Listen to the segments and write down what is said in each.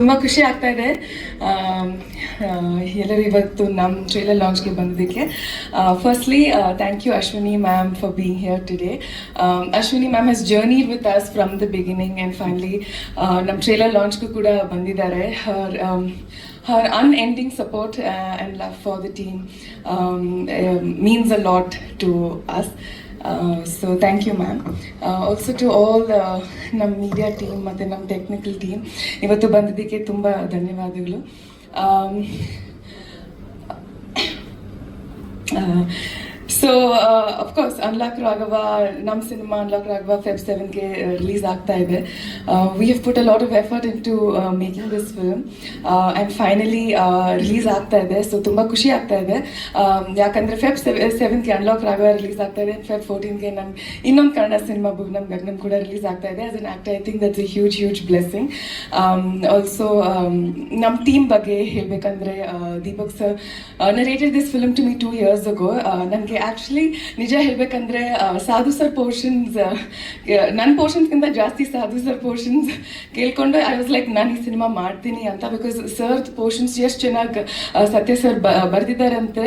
ತುಂಬ ಖುಷಿ ಆಗ್ತಾ ಇದೆ ಎಲ್ಲರೂ ಇವತ್ತು ನಮ್ಮ ಟ್ರೇಲರ್ ಲಾಂಚ್ಗೆ ಬಂದಿದ್ದಕ್ಕೆ. Firstly thank you Ashwini ma'am for being here today. Ashwini ma'am has journeyed with us from the beginning and finally ನಮ್ಮ ಟ್ರೇಲರ್ ಲಾಂಚ್ಗೂ ಕೂಡ ಬಂದಿದ್ದಾರೆ. her unending support and love for the team means a lot to us. So thank you ma'am. Also to all ನಮ್ಮ media team ಮತ್ತು ನಮ್ಮ technical team ಇವತ್ತು ಬಂದಿದ್ದಕ್ಕೆ ತುಂಬ ಧನ್ಯವಾದಗಳು. ಸೊ ಅಫ್ಕೋರ್ಸ್ ಅನ್ಲಾಕ್ ರಾಘವ, ನಮ್ಮ ಸಿನಿಮಾ ಅನ್ಲಾಕ್ ರಾಘವ ಫೆಬ್ 7ಗೆ ರಿಲೀಸ್ ಆಗ್ತಾ ಇದೆ. We have put a lot of effort in to making this film and finally release ಆಗ್ತಾ ಇದೆ. ಸೊ ತುಂಬ ಖುಷಿ ಆಗ್ತಾ ಇದೆ, ಯಾಕಂದರೆ ಫೆಬ್ 7ಗೆ ಅನ್ಲಾಕ್ ರಾಘವ ರಿಲೀಸ್ ಆಗ್ತಾ ಇದೆ. ಫೆಬ್ 14ಗೆ ನನ್ನ ಇನ್ನೊಂದು ಕನ್ನಡ ಸಿನಿಮಾ ಭುವನಂ ಗಗನಂ ಕೂಡ ರಿಲೀಸ್ ಆಗ್ತಾ ಇದೆ. As an actor I think that's a huge blessing. Also ನಮ್ಮ ಟೀಮ್ ಬಗ್ಗೆ ಹೇಳಬೇಕಂದ್ರೆ Deepak sir narrated this film to me 2 years ago. ನನಗೆ ಆ್ಯಕ್ಚುಲಿ ನಿಜ ಹೇಳಬೇಕಂದ್ರೆ ಸಾಧು ಸರ್ ಪೋರ್ಷನ್ಸ್, ನನ್ನ ಪೋರ್ಷನ್ಸ್ಗಿಂತ ಜಾಸ್ತಿ ಸಾಧು ಸರ್ ಪೋರ್ಷನ್ಸ್ ಕೇಳ್ಕೊಂಡು ಐ ವಾಸ್ ಲೈಕ್ ನಾನು ಈ ಸಿನಿಮಾ ಮಾಡ್ತೀನಿ ಅಂತ. ಬಿಕಾಸ್ ಸರ್ ಪೋರ್ಷನ್ಸ್ ಎಷ್ಟು ಚೆನ್ನಾಗಿ ಸತ್ಯ ಸರ್ ಬರೆದಿದ್ದಾರಂತೆ.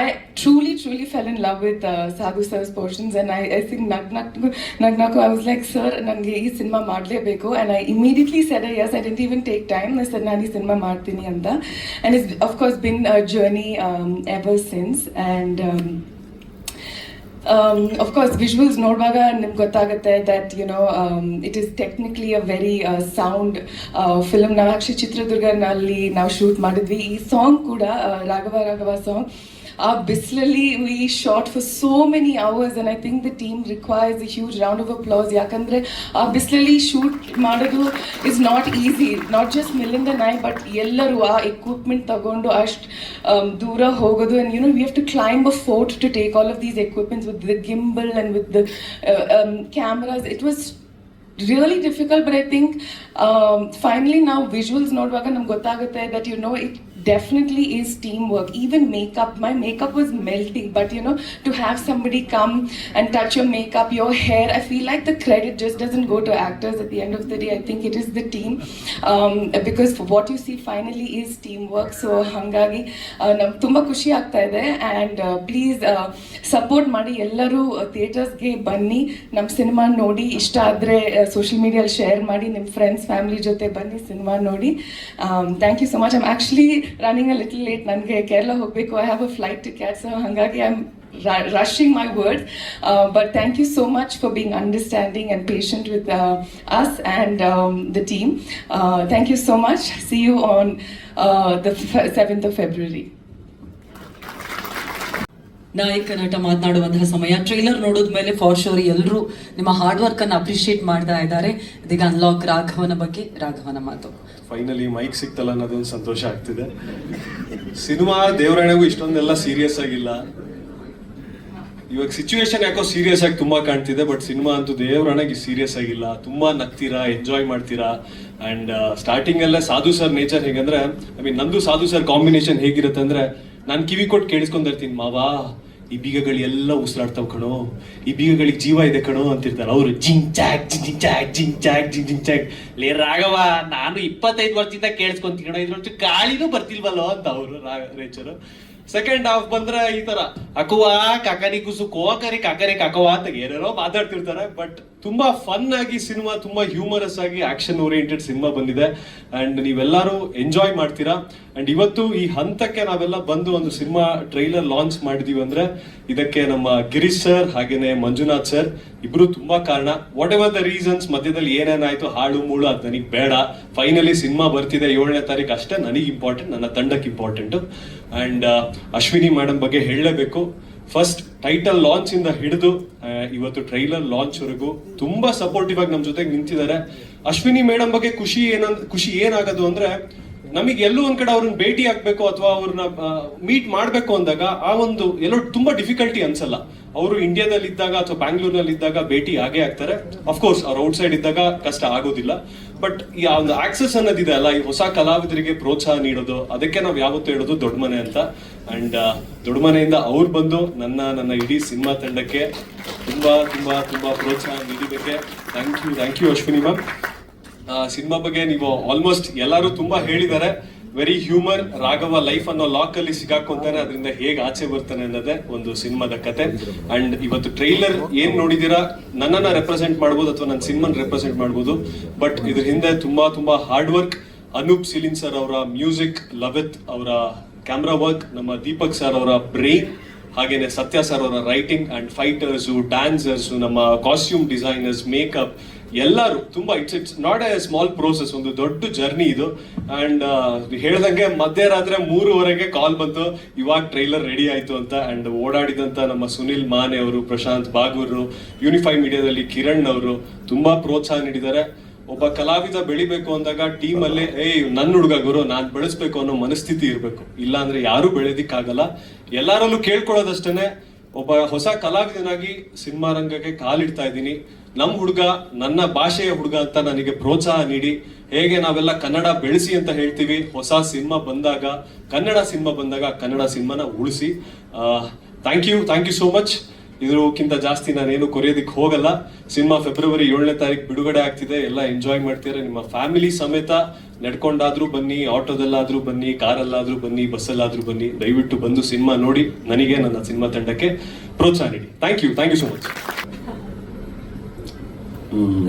I truly fell in love with Sadhu sir's portions and I think ನಗ್ನಾಕು ಐ ವಾಸ್ ಲೈಕ್ ಸರ್ ನನಗೆ ಈ ಸಿನಿಮಾ ಮಾಡಲೇಬೇಕು. And I immediately said yes, I didn't even take time. Sir ನಾನು ಈ cinema ಮಾಡ್ತೀನಿ ಅಂತ. And it's of course been a journey ever since. And of course visuals ನೋಡುವಾಗ ನಿಮ್ಗೆ ಗೊತ್ತಾಗುತ್ತೆ that you know it is technically a very sound film. ನಾವು actually ಚಿತ್ರದುರ್ಗನಲ್ಲಿ ನಾವು shoot ಮಾಡಿದ್ವಿ. ಈ ಸಾಂಗ್ ಕೂಡ ರಾಘವ ಸಾಂಗ್ ಆ ಬಿಸಿಲಲ್ಲಿ we shot for so many hours and I think the team requires a huge round of applause. ಯಾಕಂದರೆ ಆ ಬಿಸಿಲಲ್ಲಿ ಶೂಟ್ ಮಾಡೋದು is not easy, not just ಮಿಲ್ಲಿಂದ ನೈ ಬಟ್ ಎಲ್ಲರೂ ಆ ಎಕ್ವಿಪ್ಮೆಂಟ್ ತಗೊಂಡು ಅಷ್ಟು ದೂರ ಹೋಗೋದು. And you know we have to climb a fort to take all of these equipments with the gimbal and with the cameras. It was really difficult, but I think finally now visuals ನೋಡುವಾಗ ನಮ್ಗೆ ಗೊತ್ತಾಗುತ್ತೆ that you know it definitely is teamwork. Even makeup, my makeup was melting, but you know to have somebody come and touch your makeup, your hair, I feel like the credit just doesn't go to actors. At the end of the day I think it is the team, because what you see finally is teamwork. So hangagi nam tumba khushi aagta ide. And please support ಮಾಡಿ, ಎಲ್ಲರೂ ಥಿಯೇಟರ್ಸ್ಗೆ ಬನ್ನಿ, ನಮ್ಮ cinema ನೋಡಿ, ಇಷ್ಟ ಆದರೆ social ಮೀಡಿಯಲ್ಲಿ share ಮಾಡಿ, ನಿಮ್ಮ friends family ಜೊತೆ ಬನ್ನಿ ಸಿನಿಮಾ ನೋಡಿ. Thank you so much. I am actually running a little late. ನನಗೆ ಕೇರಳ ಹೋಗಬೇಕು, I have a flight to catch. So ಹಾಗಾಗಿ I am rushing my words, but thank you so much for being understanding and patient with us and the team. Thank you so much. See you on the 7th of February. ನಾಯಕ ನಟ ಮಾತನಾಡುವಂತಹ ಸಮಯ. Trailer ನೋಡಿದ್ಮೇಲೆ for sure ಎಲ್ಲರೂ ನಿಮ್ಮ hard work ಅನ್ನು appreciate ಮಾಡ್ತಾ ಇದ್ದಾರೆ. ಇದೀಗ ಅನ್ಲಾಕ್ ರಾಘವನ ಬಗ್ಗೆ ರಾಘವನ ಮಾತು. ಫೈನಲಿ ಮೈಕ್ ಸಿಕ್ತಲ್ಲ ಅನ್ನೋದೊಂದು ಸಂತೋಷ ಆಗ್ತಿದೆ. ಸಿನಿಮಾ ದೇವರಾಣೆಗೂ ಇಷ್ಟೊಂದೆಲ್ಲ ಸೀರಿಯಸ್ ಆಗಿಲ್ಲ. ಇವಾಗ ಸಿಚುವೇಶನ್ ಯಾಕೋ ಸೀರಿಯಸ್ ಆಗಿ ತುಂಬಾ ಕಾಣ್ತಿದೆ, ಬಟ್ ಸಿನಿಮಾ ಅಂತೂ ದೇವರಾಣೆಗೆ ಸೀರಿಯಸ್ ಆಗಿಲ್ಲ. ತುಂಬಾ ನಗ್ತೀರಾ, ಎಂಜಾಯ್ ಮಾಡ್ತೀರಾ. ಅಂಡ್ ಸ್ಟಾರ್ಟಿಂಗ್ ಎಲ್ಲ ಸಾಧು ಸರ್ ನೇಚರ್ ಹೇಗಂದ್ರೆ, ಐ ಮೀನ್ ನಂದು ಸಾಧು ಸರ್ ಕಾಂಬಿನೇಷನ್ ಹೇಗಿರುತ್ತೆ ಅಂದ್ರೆ, ನಾನು ಕಿವಿ ಕೊಟ್ಟು ಕೇಳಿಸ್ಕೊಂಡಿರ್ತೀನಿ, ಮಾವಾ ಈ ಬೀಗಗಳು ಎಲ್ಲ ಉಸಿರಾಡ್ತಾವ್ ಕಣೋ, ಈ ಬೀಗಗಳಿಗೆ ಜೀವ ಇದೆ ಕಣೋ ಅಂತಿರ್ತಾರೆ. ಅವರು ಜಿಂಗ್ ಚಾಕ್ ಜಿಂಗ್ ಚಾಕ್ ಜಿಂಗ್ ಚಾಕ್ ಜಿಂಗ್ ಚಾಕ್. ಲೇ ರಾಘವ, ನಾನು 25 ವರ್ಷದಿಂದ ಕೇಳಿಸ್ಕೊಂತೀನಿ ಕಣೋ, 5 ವರ್ಷ ಗಾಳಿನೂ ಬರ್ತಿಲ್ವಲ್ಲೋ ಅಂತ ಅವರು ನೇಚರು. ಸೆಕೆಂಡ್ ಹಾಫ್ ಬಂದ್ರೆ ಈ ತರ ಅಕುವಾ ಕಾಕರಿ ಕುಸು ಕೋಕರಿ ಕಾಕರಿ ಕಾಕವಾ ಅಂತ ಏನೇನೋ ಮಾತಾಡ್ತಿರ್ತಾರೆ. ಬಟ್ ತುಂಬಾ ಫನ್ ಆಗಿ ಸಿನಿಮಾ, ತುಂಬಾ ಹ್ಯೂಮರಸ್ ಆಗಿ ಆಕ್ಷನ್ ಓರಿಯೆಂಟೆಡ್ ಸಿನಿಮಾ ಬಂದಿದೆ. ಅಂಡ್ ನೀವೆಲ್ಲರೂ ಎಂಜಾಯ್ ಮಾಡ್ತೀರಾ. ಅಂಡ್ ಇವತ್ತು ಈ ಹಂತಕ್ಕೆ ನಾವೆಲ್ಲ ಬಂದು ಒಂದು ಸಿನಿಮಾ ಟ್ರೈಲರ್ ಲಾಂಚ್ ಮಾಡಿದೀವಿ ಅಂದ್ರೆ ಇದಕ್ಕೆ ನಮ್ಮ ಗಿರೀಶ್ ಸರ್ ಹಾಗೇನೆ ಮಂಜುನಾಥ್ ಸರ್ ಇಬ್ರು ತುಂಬಾ ಕಾರಣ. ವಾಟ್ ಎವರ್ ದ ರೀಸನ್ಸ್, ಮಧ್ಯದಲ್ಲಿ ಏನೇನಾಯ್ತು ಹಾಳು ಮೂಳು ಅದು ನನಗೆ ಬೇಡ. ಫೈನಲಿ ಸಿನಿಮಾ ಬರ್ತಿದೆ 7ನೇ ತಾರೀಕು, ಅಷ್ಟೇ ನನಗೆ ಇಂಪಾರ್ಟೆಂಟ್, ನನ್ನ ತಂಡಕ್ಕೆ ಇಂಪಾರ್ಟೆಂಟ್. ಅಂಡ್ ಅಶ್ವಿನಿ ಮೇಡಮ್ ಬಗ್ಗೆ ಹೇಳಲೇಬೇಕು. ಫಸ್ಟ್ ಟೈಟಲ್ ಲಾಂಚ್ ಇಂದ ಹಿಡಿದು ಇವತ್ತು ಟ್ರೈಲರ್ ಲಾಂಚ್ ವರೆಗೂ ತುಂಬಾ ಸಪೋರ್ಟಿವ್ ಆಗಿ ನಮ್ಮ ಜೊತೆಗೆ ನಿಂತಿದ್ದಾರೆ. ಅಶ್ವಿನಿ ಮೇಡಮ್ ಬಗ್ಗೆ ಖುಷಿ ಏನಾಗೋದು ಅಂದ್ರೆ, ನಮಗೆ ಎಲ್ಲೋ ಒಂದ್ ಕಡೆ ಅವ್ರನ್ನ ಭೇಟಿ ಆಗ್ಬೇಕು ಅಥವಾ ಅವ್ರನ್ನ ಮೀಟ್ ಮಾಡ್ಬೇಕು ಅಂದಾಗ ಆ ಒಂದು ಎಲ್ಲೋ ತುಂಬಾ ಡಿಫಿಕಲ್ಟಿ ಅನ್ಸಲ್ಲ. ಅವರು ಇಂಡಿಯಾದಲ್ಲಿ ಇದ್ದಾಗ ಅಥವಾ ಬ್ಯಾಂಗ್ಳೂರ್ನಲ್ಲಿ ಇದ್ದಾಗ ಭೇಟಿ ಆಗೇ ಆಗ್ತಾರೆ. ಅಫ್ಕೋರ್ಸ್ ಅವ್ರು ಔಟ್ಸೈಡ್ ಇದ್ದಾಗ ಕಷ್ಟ ಆಗೋದಿಲ್ಲ. ಬಟ್ ಈ ಒಂದು ಆಕ್ಸೆಸ್ ಅನ್ನೋದಿದೆ ಅಲ್ಲ, ಈ ಹೊಸ ಕಲಾವಿದರಿಗೆ ಪ್ರೋತ್ಸಾಹ ನೀಡೋದು, ಅದಕ್ಕೆ ನಾವು ಯಾವತ್ತೂ ಹೇಳೋದು ದೊಡ್ಡ ಮನೆ ಅಂತ. ಅಂಡ್ ದೊಡ್ಡ ಮನೆಯಿಂದ ಅವ್ರು ಬಂದು ನನ್ನ ಇಡೀ ಸಿನಿಮಾ ತಂಡಕ್ಕೆ ತುಂಬಾ ತುಂಬಾ ತುಂಬಾ ಪ್ರೋತ್ಸಾಹ ನೀಡಿದ್ದಕ್ಕೆ thank you Ashwini ma'am. Cinema ಬಗ್ಗೆ ನೀವು ಆಲ್ಮೋಸ್ಟ್ ಎಲ್ಲರೂ ತುಂಬಾ ಹೇಳಿದ್ದಾರೆ. Very humour. ರಾಘವ ಲೈಫ್ ಅನ್ನೋ ಲಾಕ್ ಅಲ್ಲಿ ಸಿಗಾಕೊಂತಾನೆ, ಅದರಿಂದ ಹೇಗೆ ಆಚೆ ಬರ್ತಾನೆ ಅನ್ನೋದೇ ಒಂದು ಸಿನಿಮಾದ ಕತೆ. ಅಂಡ್ ಇವತ್ತು ಟ್ರೈಲರ್ ಏನ್ ನೋಡಿದೀರಾ, ನನ್ನನ್ನ ರೆಪ್ರೆಸೆಂಟ್ ಮಾಡ್ಬೋದು ಅಥವಾ ನನ್ನ ಸಿನಿಮಾನ ರೆಪ್ರೆಸೆಂಟ್ ಮಾಡ್ಬೋದು. ಬಟ್ ಇದ್ರ ಹಿಂದೆ ತುಂಬಾ hard work. Anoop Seelin sir ಅವರ ಮ್ಯೂಸಿಕ್, ಲವಿತ್ ಅವರ ಕ್ಯಾಮ್ರಾ ವರ್ಕ್, ನಮ್ಮ ದೀಪಕ್ ಸರ್ ಅವರ ಬ್ರೈನ್, ಹಾಗೇನೆ ಸತ್ಯ ಸರ್ ಅವರ ರೈಟಿಂಗ್ ಅಂಡ್ ಫೈಟರ್ಸು, ಡ್ಯಾನ್ಸರ್ಸು, ನಮ್ಮ ಕಾಸ್ಟ್ಯೂಮ್ ಡಿಸೈನರ್ಸ್, ಮೇಕಪ್, ಎಲ್ಲರೂ ತುಂಬಾ it's not A small process, ಒಂದು ದೊಡ್ಡ ಜರ್ನಿ ಇದು. ಅಂಡ್ ಹೇಳ್ದಂಗೆ ಮಧ್ಯರಾತ್ರಿ 3:15 ಕಾಲ್ ಬಂತು, ಇವಾಗ ಟ್ರೈಲರ್ ರೆಡಿ ಆಯ್ತು ಅಂತ. ಅಂಡ್ ಓಡಾಡಿದಂತ ನಮ್ಮ ಸುನಿಲ್ ಮಾನೆ ಅವರು, ಪ್ರಶಾಂತ್ ಬಾಗೂರು, ಯೂನಿಫೈ ಮೀಡಿಯಾದಲ್ಲಿ ಕಿರಣ್ ಅವರು ತುಂಬಾ ಪ್ರೋತ್ಸಾಹ ನೀಡಿದ್ದಾರೆ. ಒಬ್ಬ ಕಲಾವಿದ ಬೆಳಿಬೇಕು ಅಂದಾಗ ಟೀಮ್ ಅಲ್ಲೇ ನನ್ನ ಹುಡುಗ ಗುರು, ನಾನ್ ಬೆಳೆಸ್ಬೇಕು ಅನ್ನೋ ಮನಸ್ಥಿತಿ ಇರಬೇಕು. ಇಲ್ಲ ಅಂದ್ರೆ ಯಾರು ಬೆಳೆದಿಕ್ಕಾಗಲ್ಲ. ಎಲ್ಲರಲ್ಲೂ ಕೇಳ್ಕೊಳ್ಳೋದಷ್ಟೇನೆ, ಒಬ್ಬ ಹೊಸ ಕಲಾವಿದನಾಗಿ ಸಿನಿಮಾ ರಂಗಕ್ಕೆ ಕಾಲಿಡ್ತಾ ಇದ್ದೀನಿ. ನಮ್ಮ ಹುಡುಗ, ನನ್ನ ಭಾಷೆಯ ಹುಡುಗ ಅಂತ ನನಗೆ ಪ್ರೋತ್ಸಾಹ ನೀಡಿ, ಹೇಗೆ ನಾವೆಲ್ಲ ಕನ್ನಡ ಬೆಳೆಸಿ ಅಂತ ಹೇಳ್ತೀವಿ, ಹೊಸ ಸಿನಿಮಾ ಬಂದಾಗ, ಕನ್ನಡ ಸಿನಿಮಾನ ಉಳಿಸಿ. Thank you so much. ಇದಕ್ಕಿಂತ ಜಾಸ್ತಿ ನಾನೇನು ಕೊರಿಯೋದಕ್ಕೆ ಹೋಗಲ್ಲ. ಸಿನಿಮಾ ಫೆಬ್ರವರಿ 7ನೇ ತಾರೀಕು ಬಿಡುಗಡೆ ಆಗ್ತಿದೆ. ಎಲ್ಲ ಎಂಜಾಯ್ ಮಾಡ್ತೀರಾ. ನಿಮ್ಮ ಫ್ಯಾಮಿಲಿ ಸಮೇತ ನಡ್ಕೊಂಡಾದ್ರೂ ಬನ್ನಿ, ಆಟೋದಲ್ಲಾದ್ರೂ ಬನ್ನಿ, ಕಾರಲ್ಲಾದ್ರೂ ಬನ್ನಿ, ಬಸ್ಸಲ್ಲಾದ್ರೂ ಬನ್ನಿ. ದಯವಿಟ್ಟು ಬಂದು ಸಿನಿಮಾ ನೋಡಿ ನನಗೆ, ನನ್ನ ಸಿನಿಮಾ ತಂಡಕ್ಕೆ ಪ್ರೋತ್ಸಾಹ ನೀಡಿ. Thank you so much.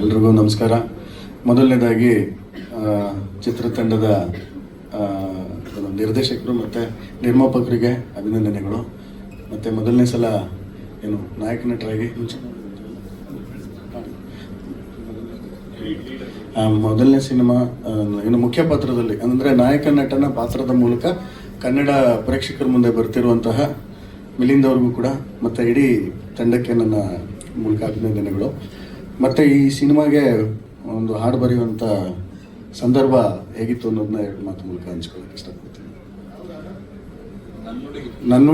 ಎಲ್ರಿಗೂ ನಮಸ್ಕಾರ. ಮೊದಲನೇದಾಗಿ ಚಿತ್ರತಂಡದ ನಿರ್ದೇಶಕರು ಮತ್ತು ನಿರ್ಮಾಪಕರಿಗೆ ಅಭಿನಂದನೆಗಳು. ಮತ್ತು ಮೊದಲನೇ ಸಲ ನಾಯಕ ನಟರಾಗಿ ಮೊದಲನೇ ಸಿನಿಮಾ ಮುಖ್ಯ ಪಾತ್ರದಲ್ಲಿ ಅಂದರೆ ನಾಯಕ ನಟನ ಪಾತ್ರದ ಮೂಲಕ ಕನ್ನಡ ಪ್ರೇಕ್ಷಕರ ಮುಂದೆ ಬರ್ತಿರುವಂತಹ ಮಿಲಿಂದ್ ಅವ್ರಿಗೂ ಕೂಡ ಮತ್ತು ಇಡೀ ತಂಡಕ್ಕೆ ನನ್ನ ಮೂಲಕ ಅಭಿನಂದನೆಗಳು. ಮತ್ತು ಈ ಸಿನಿಮಾಗೆ ಒಂದು ಹಾಡು ಬರೆಯುವಂಥ ಸಂದರ್ಭ ಹೇಗಿತ್ತು ಅನ್ನೋದನ್ನ 2 ಮಾತು ಮೂಲಕ ಹಂಚ್ಕೊಳ್ಳೋಕೆ ಇಷ್ಟಪಡ್ತೀನಿ. ನನ್ನ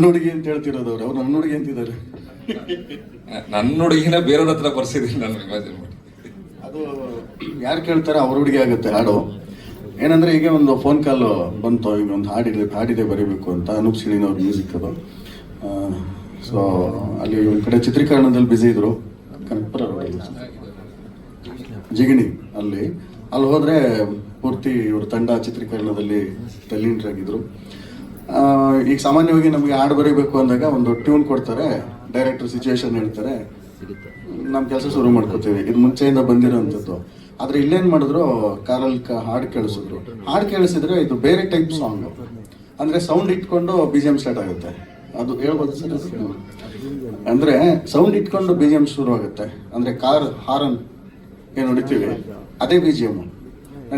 ಹುಡುಗಿ ಅಂತ ಹೇಳ್ತಿರೋದು ಅವ್ರು ನನ್ನ ಹುಡುಗಿ ಅಂತಿದ್ದಾರೆ. ನನ್ನ ಹುಡುಗಿನ ಬೇರೆಯವ್ರ ಹತ್ರ ಬರ್ಸಿದ್ದೀನಿ ನಾನು ಇಮ್ಯಾಜಿನ್ ಮಾಡಿ. ಅದು ಯಾರು ಕೇಳ್ತಾರೆ ಅವ್ರ ಹುಡುಗಿ ಆಗುತ್ತೆ ಹಾಡು. ಏನಂದ್ರೆ ಈಗ ಒಂದು ಫೋನ್ ಕಾಲ್ ಬಂತು, ಈಗ ಒಂದು ಹಾಡಿದೆ ಬರೀಬೇಕು ಅಂತ. ಅನೂಪ್ ಸಿಳಿನ್ ಅವ್ರ ಮ್ಯೂಸಿಕ್ ಅದು. ಸೊ ಅಲ್ಲಿ ಒಂದು ಕಡೆ ಚಿತ್ರೀಕರಣದಲ್ಲಿ ಬ್ಯುಸಿ ಇದ್ರು, ಕನಕಪುರ ರೋಡಲ್ಲಿ ಜಿಗಣಿ ಅಲ್ಲಿ ಹೋದ್ರೆ ಪೂರ್ತಿ ಇವ್ರ ತಂಡ ಚಿತ್ರೀಕರಣದಲ್ಲಿ ತಲ್ಲೀನರಾಗಿದ್ರು. ಈಗ ಸಾಮಾನ್ಯವಾಗಿ ನಮಗೆ ಹಾಡು ಬರೀಬೇಕು ಅಂದಾಗ ಒಂದು ಟ್ಯೂನ್ ಕೊಡ್ತಾರೆ, ಡೈರೆಕ್ಟರ್ ಸಿಚುವೇಶನ್ ಹೇಳ್ತಾರೆ, ನಮ್ಮ ಕೆಲಸ ಶುರು ಮಾಡ್ಕೋತೀವಿ. ಇದು ಮುಂಚೆಯಿಂದ ಬಂದಿರೋಂಥದ್ದು. ಆದರೆ ಇಲ್ಲೇನು ಮಾಡಿದ್ರು, ಕಾರಲ್ಲಿ ಹಾಡು ಕೇಳಿಸಿದ್ರೆ ಇದು ಬೇರೆ ಟೈಪ್ ಸಾಂಗ್. ಅಂದರೆ ಸೌಂಡ್ ಇಟ್ಕೊಂಡು BGM ಸ್ಟಾರ್ಟ್ ಆಗುತ್ತೆ. ಅದು ಹೇಳ್ಬೋದು ಸರ್. ಅಂದರೆ ಸೌಂಡ್ ಇಟ್ಕೊಂಡು BGM ಶುರು ಆಗುತ್ತೆ. ಅಂದರೆ ಕಾರ್ ಹಾರನ್ ಏನು ಹೊಡಿತೀವಿ ಅದೇ BGM.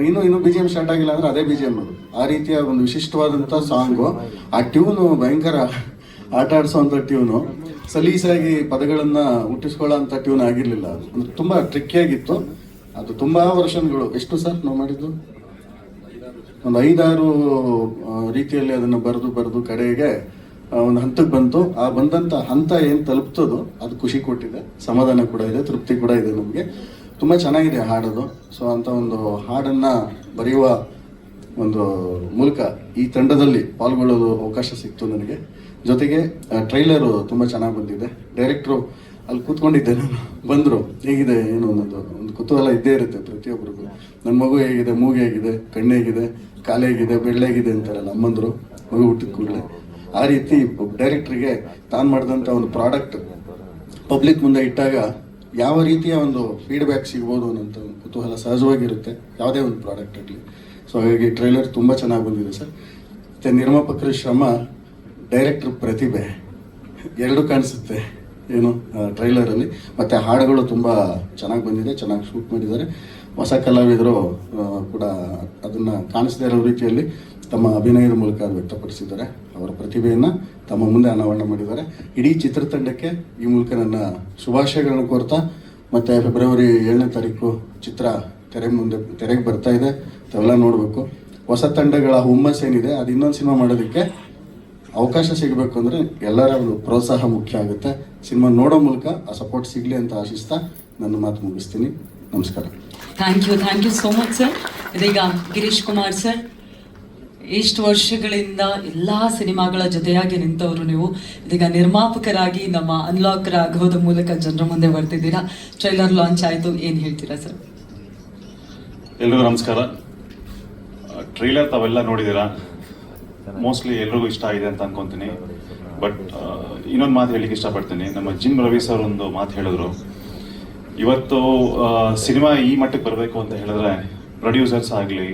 ಇನ್ನೂ BGM ಸ್ಟಾರ್ಟ್ ಆಗಿಲ್ಲ ಅಂದರೆ ಅದೇ BGM ಅದು. ಆ ರೀತಿಯ ಒಂದು ವಿಶಿಷ್ಟವಾದಂಥ ಸಾಂಗು. ಆ ಟ್ಯೂನು ಭಯಂಕರ ಆಟ ಆಡಿಸೋವಂಥ ಟ್ಯೂನು. ಸಲೀಸಾಗಿ ಪದಗಳನ್ನು ಹುಟ್ಟಿಸ್ಕೊಳ್ಳೋ ಅಂಥ ಟ್ಯೂನ್ ಆಗಿರಲಿಲ್ಲ. ಅದು ಅಂದರೆ ತುಂಬ ಟ್ರಿಕ್ಕಿಯಾಗಿತ್ತು. ಅದು ತುಂಬ ವರ್ಷಗಳು. ಎಷ್ಟು ಸರ್ ನಾವು ಮಾಡಿದ್ದು? ಒಂದು 5-6 ರೀತಿಯಲ್ಲಿ ಅದನ್ನು ಬರೆದು ಕಡೆಗೆ ಒಂದು ಹಂತಕ್ಕೆ ಬಂತು. ಆ ಬಂದಂಥ ಹಂತ ಏನು ತಲುಪ್ತದೋ ಅದು ಖುಷಿ ಕೊಟ್ಟಿದೆ, ಸಮಾಧಾನ ಕೂಡ ಇದೆ, ತೃಪ್ತಿ ಕೂಡ ಇದೆ ನಮಗೆ. ತುಂಬ ಚೆನ್ನಾಗಿದೆ ಹಾಡೋದು. ಸೊ ಅಂಥ ಒಂದು ಹಾಡನ್ನು ಬರೆಯುವ ಒಂದು ಮೂಲಕ ಈ ತಂಡದಲ್ಲಿ ಪಾಲ್ಗೊಳ್ಳೋದು ಅವಕಾಶ ಸಿಕ್ತು ನನಗೆ. ಜೊತೆಗೆ ಟ್ರೈಲರು ತುಂಬ ಚೆನ್ನಾಗಿ ಬಂದಿದೆ. ಡೈರೆಕ್ಟ್ರು ಅಲ್ಲಿ ಕೂತ್ಕೊಂಡಿದ್ದೆ ನಾನು, ಬಂದರು. ಹೇಗಿದೆ ಏನು ಅನ್ನೋದು ಒಂದು ಕುತೂಹಲ ಇದ್ದೇ ಇರುತ್ತೆ ಪ್ರತಿಯೊಬ್ಬರಿಗೂ. ನನ್ನ ಮಗು ಹೇಗಿದೆ, ಮೂಗು ಹೇಗಿದೆ, ಕಣ್ಣು ಹೇಗಿದೆ, ಕಾಲು ಹೇಗಿದೆ, ಬೆಳ್ಳೆಗಿದೆ ಅಂತಾರಲ್ಲ ಅಮ್ಮಂದರು ಮಗು ಹುಟ್ಟಿದ ಕೂಡಲೇ. ಆ ರೀತಿ ಡೈರೆಕ್ಟ್ರಿಗೆ ತಾನು ಮಾಡಿದಂಥ ಒಂದು ಪ್ರಾಡಕ್ಟ್ ಪಬ್ಲಿಕ್ ಮುಂದೆ ಇಟ್ಟಾಗ ಯಾವ ರೀತಿಯ ಒಂದು ಫೀಡ್ಬ್ಯಾಕ್ ಸಿಗ್ಬೋದು ಅನ್ನೋಂಥ ಒಂದು ಕುತೂಹಲ ಸಹಜವಾಗಿರುತ್ತೆ ಯಾವುದೇ ಒಂದು ಪ್ರಾಡಕ್ಟ್ ಆಗಲಿ. ಸೊ ಹಾಗಾಗಿ ಟ್ರೈಲರ್ ತುಂಬ ಚೆನ್ನಾಗಿ ಬಂದಿದೆ ಸರ್. ಮತ್ತು ನಿರ್ಮಾಪಕರ ಶ್ರಮ, ಡೈರೆಕ್ಟ್ರ್ ಪ್ರತಿಭೆ ಎರಡೂ ಕಾಣಿಸುತ್ತೆ ಟ್ರೈಲರಲ್ಲಿ. ಮತ್ತು ಹಾಡುಗಳು ತುಂಬ ಚೆನ್ನಾಗಿ ಬಂದಿದೆ, ಚೆನ್ನಾಗಿ ಶೂಟ್ ಮಾಡಿದ್ದಾರೆ. ಹೊಸ ಕಲಾವಿದರು ಕೂಡ ಅದನ್ನು ಕಾಣಿಸದೇ ಇರೋ ರೀತಿಯಲ್ಲಿ ತಮ್ಮ ಅಭಿನಯದ ಮೂಲಕ ವ್ಯಕ್ತಪಡಿಸಿದ್ದಾರೆ. ಅವರ ಪ್ರತಿಭೆಯನ್ನು ತಮ್ಮ ಮುಂದೆ ಅನಾವರಣ ಮಾಡಿದ್ದಾರೆ. ಇಡೀ ಚಿತ್ರತಂಡಕ್ಕೆ ಈ ಮೂಲಕ ನನ್ನ ಶುಭಾಶಯಗಳನ್ನು ಕೋರ್ತಾ, ಮತ್ತು ಫೆಬ್ರವರಿ 7ನೇ ತಾರೀಕು ಚಿತ್ರ ತೆರೆಗೆ ಬರ್ತಾ ಇದೆ. ತಾವೆಲ್ಲ ನೋಡಬೇಕು. ಹೊಸ ತಂಡಗಳ ಹುಮ್ಮಸ್ ಏನಿದೆ, ಅದು ಇನ್ನೊಂದು ಸಿನಿಮಾ ಮಾಡೋದಕ್ಕೆ ಅವಕಾಶ ಸಿಗಬೇಕು ಅಂದರೆ ಎಲ್ಲರ ಒಂದು ಪ್ರೋತ್ಸಾಹ ಮುಖ್ಯ ಆಗುತ್ತೆ. ಸಿನಿಮಾ ನೋಡೋ ಮೂಲಕ ಆ ಸಪೋರ್ಟ್ ಸಿಗಲಿ ಅಂತ ಆಶಿಸ್ತಾ ನನ್ನ ಮಾತು ಮುಗಿಸ್ತೀನಿ. ನಮಸ್ಕಾರ. Thank you so much sir. ಇದೀಗ ಗಿರೀಶ್ ಕುಮಾರ್ ಸರ್, ಇಷ್ಟು ವರ್ಷಗಳಿಂದ ಎಲ್ಲಾ ಸಿನಿಮಾಗಳ ಜೊತೆಯಾಗಿ ನಿಂತವರು ನೀವು, ಇದೀಗ ನಿರ್ಮಾಪಕರಾಗಿ ನಮ್ಮ ಅನ್ಲಾಕ್ ರಾಘವದ ಮೂಲಕ ಜನರ ಮುಂದೆ ಬರ್ತಿದ್ದೀರಾ. ಟ್ರೈಲರ್ ಲಾಂಚ್ ಆಯ್ತು, ಏನ್ ಹೇಳ್ತೀರಾ ಸರ್? ಎಲ್ರಿಗೂ ನಮಸ್ಕಾರ. ಟ್ರೈಲರ್ ತಾವೆಲ್ಲ ನೋಡಿದ್ದೀರಾ, ಮೋಸ್ಟ್ಲಿ ಎಲ್ರಿಗೂ ಇಷ್ಟ ಆಗಿದೆ ಅಂತ ಅನ್ಕೊಂತೀನಿ. ಬಟ್ ಇನ್ನೊಂದು ಮಾತು ಹೇಳಿಕ್ಕೆ ಇಷ್ಟಪಡ್ತೀನಿ. ನಮ್ಮ ಜಿಮ್ ರವಿ ಸರ್ ಒಂದು ಮಾತು ಹೇಳಿದ್ರು, ಇವತ್ತು ಸಿನಿಮಾ ಈ ಮಟ್ಟಕ್ಕೆ ಬರಬೇಕು ಅಂತ ಹೇಳಿದ್ರೆ ಪ್ರೊಡ್ಯೂಸರ್ಸ್ ಆಗಲಿ